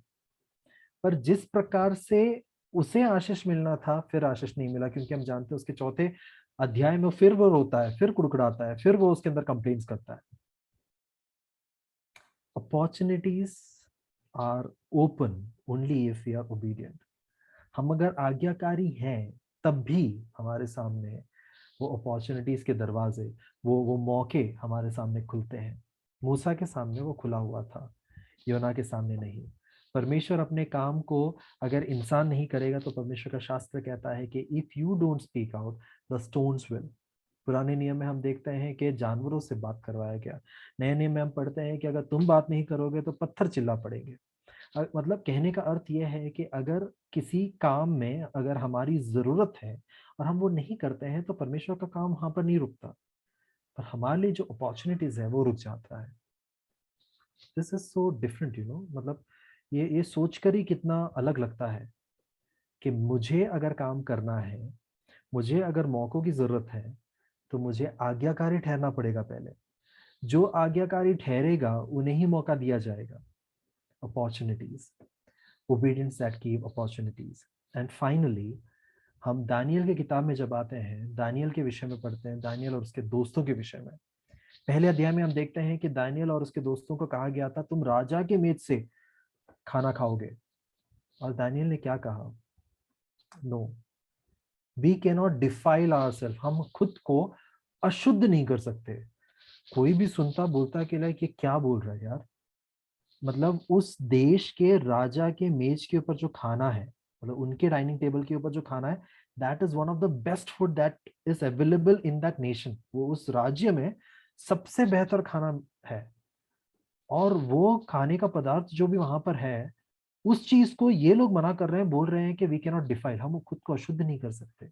पर जिस प्रकार से उसे आशीष मिलना था, फिर आशीष नहीं मिला, क्योंकि हम जानते हैं उसके 4थे अध्याय में फिर वो रोता है, फिर कुड़कुड़ाता है, फिर वो उसके अंदर कंप्लेन्स करता है। Opportunities are open only if we are obedient. हम अगर आज्ञाकारी हैं तब भी हमारे सामने वो अपॉर्चुनिटीज के दरवाजे, वो मौके हमारे सामने खुलते हैं। मूसा के सामने वो खुला हुआ था, योना के सामने नहीं। परमेश्वर अपने काम को अगर इंसान नहीं करेगा तो परमेश्वर का शास्त्र कहता है कि if you don't speak out the stones will. पुराने नियम में हम देखते हैं कि जानवरों से बात करवाया गया। नए नियम में हम पढ़ते हैं कि अगर तुम बात नहीं करोगे तो पत्थर चिल्ला पड़ेंगे। मतलब कहने का अर्थ यह है कि अगर किसी काम में अगर हमारी जरूरत है और हम वो नहीं करते हैं तो परमेश्वर का काम वहां पर नहीं रुकता, पर हमारे लिए जो अपॉर्चुनिटीज है वो रुक जाता है। दिस इज सो डिफरेंट, मतलब ये सोचकर ही कितना अलग लगता है कि मुझे अगर काम करना है, मुझे अगर मौकों की जरूरत है, तो मुझे आज्ञाकारी ठहरना पड़ेगा पहले। जो आज्ञाकारी ठहरेगा उन्हें ही मौका दिया जाएगा। Opportunities, obedience that give opportunities. And finally हम दानियल की किताब में जब आते हैं, दानियल के विषय में पढ़ते हैं, दानियल और उसके दोस्तों के विषय में। पहले अध्याय में हम देखते हैं कि दानियल और उसके दोस्तों को कहा गया था तुम राजा के मेज से खाना खाओगे, और दानियल ने क्या कहा? No, we can not defile ourselves. हम खुद को अशुद्ध नहीं कर सकते। कोई भी सुनता बोलता कि लाइक ये क्या बोल रहा है यार, मतलब उस देश के राजा के मेज के ऊपर जो खाना है, मतलब उनके डाइनिंग टेबल के ऊपर जो खाना है, that is one of the best food that is available in that nation. वो उस राज्य में सबसे बेहतर खाना है, और वो खाने का पदार्थ जो भी वहां पर है, उस चीज को ये लोग मना कर रहे हैं, बोल रहे हैं कि वी कैन नॉट डिफाइल, हम खुद को अशुद्ध नहीं कर सकते।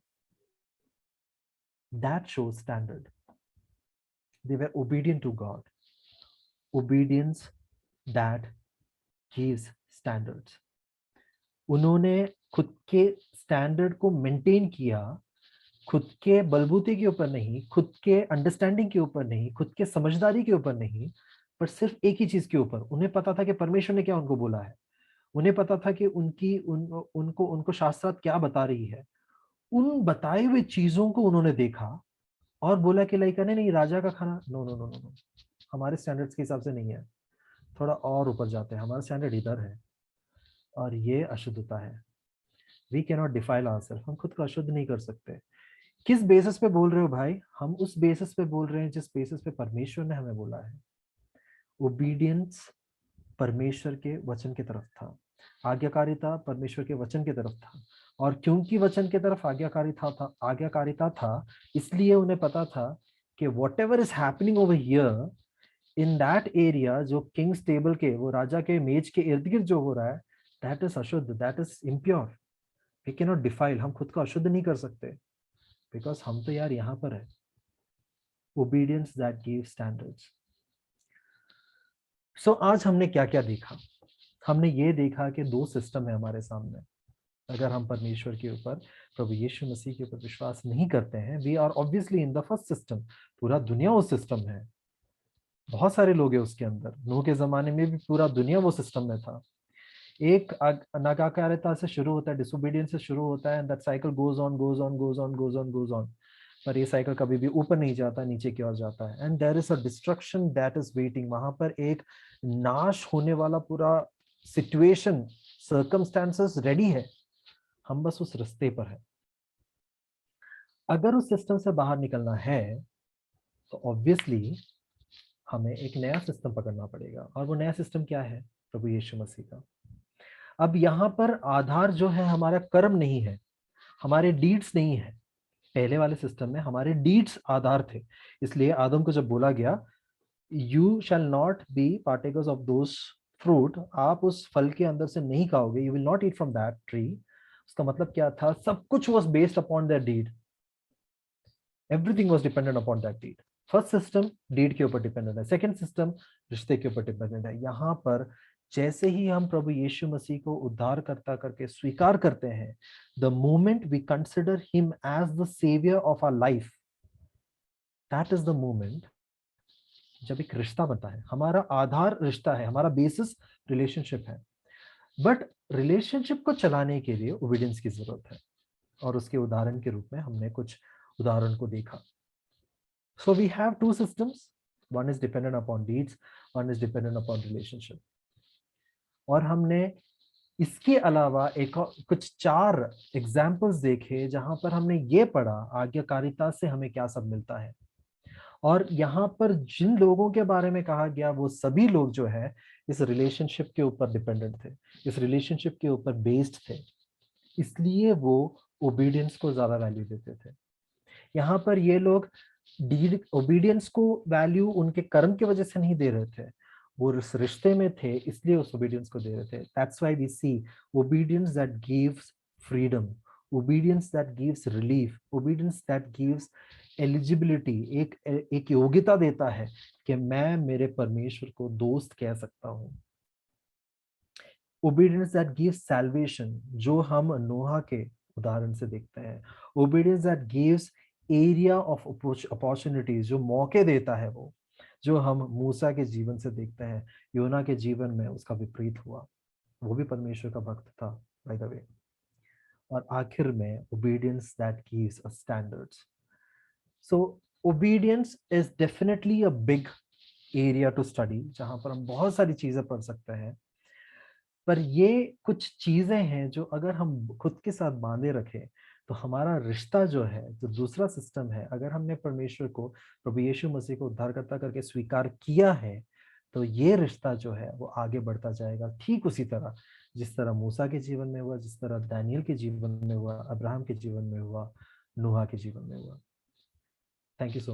That shows standard. They were obedient to God. Obedience that gives standards. उन्होंने खुद के स्टैंडर्ड को मेंटेन किया, खुद के बलबूते के ऊपर नहीं, खुद के अंडरस्टैंडिंग के ऊपर नहीं, खुद के समझदारी के ऊपर नहीं, पर सिर्फ एक ही चीज के ऊपर। उन्हें पता था कि परमेश्वर ने क्या उनको बोला है, उन्हें पता था कि उनको उनको शास्त्रार्थ क्या बता रही है। उन बताए हुए चीजों को उन्होंने देखा और बोला कि लाइक नहीं नहीं, राजा का खाना no no no no no, हमारे स्टैंडर्ड्स के हिसाब से नहीं है, थोड़ा और ऊपर जाते हैं, हमारा स्टैंडर्ड इधर है, और ये अशुद्धता है। We can not defile ourselves, हम खुद को अशुद्ध नहीं कर सकते। किस बेसिस पे बोल रहे हो भाई? हम उस बेसिस पे बोल रहे हैं जिस बेसिस पे परमेश्वर ने हमें बोला है। ओबीडियंस परमेश्वर के वचन की तरफ था, आज्ञाकारिता परमेश्वर के वचन की तरफ था। और क्योंकि वचन की तरफ आज्ञाकारिता था, इसलिए उन्हें पता था कि what ever is happening over here in that area, जो किंग्स टेबल के, वो राजा के मेज के इर्द गिर्द जो हो रहा है, दैट इज अशुद्ध, that is impure. We can not defile, हम खुद को अशुद्ध नहीं कर सकते, बिकॉज हम तो यार यहाँ पर है। Obedience that give standards. So आज हमने क्या क्या देखा? हमने ये देखा कि दो सिस्टम है हमारे सामने। अगर हम परमेश्वर के ऊपर, प्रभु यीशु मसीह के ऊपर विश्वास नहीं करते हैं, we are obviously in the first system. पूरा दुनिया वो सिस्टम है, बहुत सारे लोग हैं उसके अंदर। नूह के जमाने में भी पूरा दुनिया वो सिस्टम में था। एक अनाज्ञाकारिता से शुरू होता है, डिसोबीडियंस से शुरू होता है, and that cycle goes on goes on goes on goes on goes on. पर ये साइकिल कभी भी ऊपर नहीं जाता, नीचे की ओर जाता है, and there is a destruction that is waiting. वहां पर एक नाश होने वाला पूरा सिचुएशन, सर्कमस्टेंसेस रेडी है, हम बस उस रास्ते पर है। अगर उस सिस्टम से बाहर निकलना है तो ऑब्वियसली हमें एक नया सिस्टम पकड़ना पड़ेगा, और वो नया सिस्टम क्या है? प्रभु यीशु मसीह का। अब यहाँ पर आधार जो है हमारा कर्म नहीं है, हमारे डीड्स नहीं है। पहले वाले सिस्टम में हमारे डीड्स आधार थे, इसलिए आदम को जब बोला गया you shall not be partakers of those fruit, आप उस फल के अंदर से नहीं खाओगे, you will not eat from that tree, उसका मतलब क्या था? सब कुछ was based upon that deed, everything was dependent upon that deed. First system deed के ऊपर डिपेंडेंट है, सेकंड सिस्टम रिश्ते के ऊपर डिपेंडेंट है। यहाँ पर जैसे ही हम प्रभु यीशु मसीह को उद्धारकर्ता करके स्वीकार करते हैं, the moment we consider him as the saviour of our life, that is the moment जब एक रिश्ता बनता है। हमारा आधार रिश्ता है, हमारा बेसिस रिलेशनशिप है, बट रिलेशनशिप को चलाने के लिए ओबीडियंस की जरूरत है, और उसके उदाहरण के रूप में हमने कुछ उदाहरण को देखा। So we have two systems. One is dependent upon deeds, one is dependent upon relationship. और हमने इसके अलावा एक कुछ 4 एग्जाम्पल्स देखे जहां पर हमने ये पढ़ा आज्ञाकारिता से हमें क्या सब मिलता है। और यहाँ पर जिन लोगों के बारे में कहा गया वो सभी लोग जो है इस रिलेशनशिप के ऊपर डिपेंडेंट थे, इस रिलेशनशिप के ऊपर बेस्ड थे, इसलिए वो ओबीडियंस को ज्यादा वैल्यू देते थे। यहाँ पर ये लोग डीड ओबीडियंस को वैल्यू उनके कर्म की वजह से नहीं दे रहे थे, वो उस रिश्ते में थे इसलिए उस ओबीडियंस को दे रहे थे। That's why we see obedience that gives freedom, obedience that gives relief, obedience that gives eligibility, एक योग्यता देता है कि मैं मेरे परमेश्वर को दोस्त कह सकता हूँ। ओबीडियंस दैट गिव्स सैल्वेशन, जो हम नोहा के उदाहरण से देखते हैं। Obedience that gives area of opportunities, जो मौके देता है, वो जो हम मूसा के जीवन से देखते हैं। योना के जीवन में उसका विपरीत हुआ, वो भी परमेश्वर का भक्त था बाय द वे। और आखिर में obedience that gives a standards. So obedience is definitely a big area to study, जहां पर हम बहुत सारी चीजें पढ़ सकते हैं। पर ये कुछ चीजें हैं जो अगर हम खुद के साथ बांधे रखें तो हमारा रिश्ता जो है, जो दूसरा सिस्टम है, अगर हमने परमेश्वर को, प्रभु यीशु मसीह को उद्धारकर्ता करके स्वीकार किया है, तो ये रिश्ता जो है वो आगे बढ़ता जाएगा, ठीक उसी तरह जिस तरह मूसा के जीवन में हुआ, जिस तरह दानियल के जीवन में हुआ, अब्राहम के जीवन में हुआ, नूहा के जीवन में हुआ। Thank you so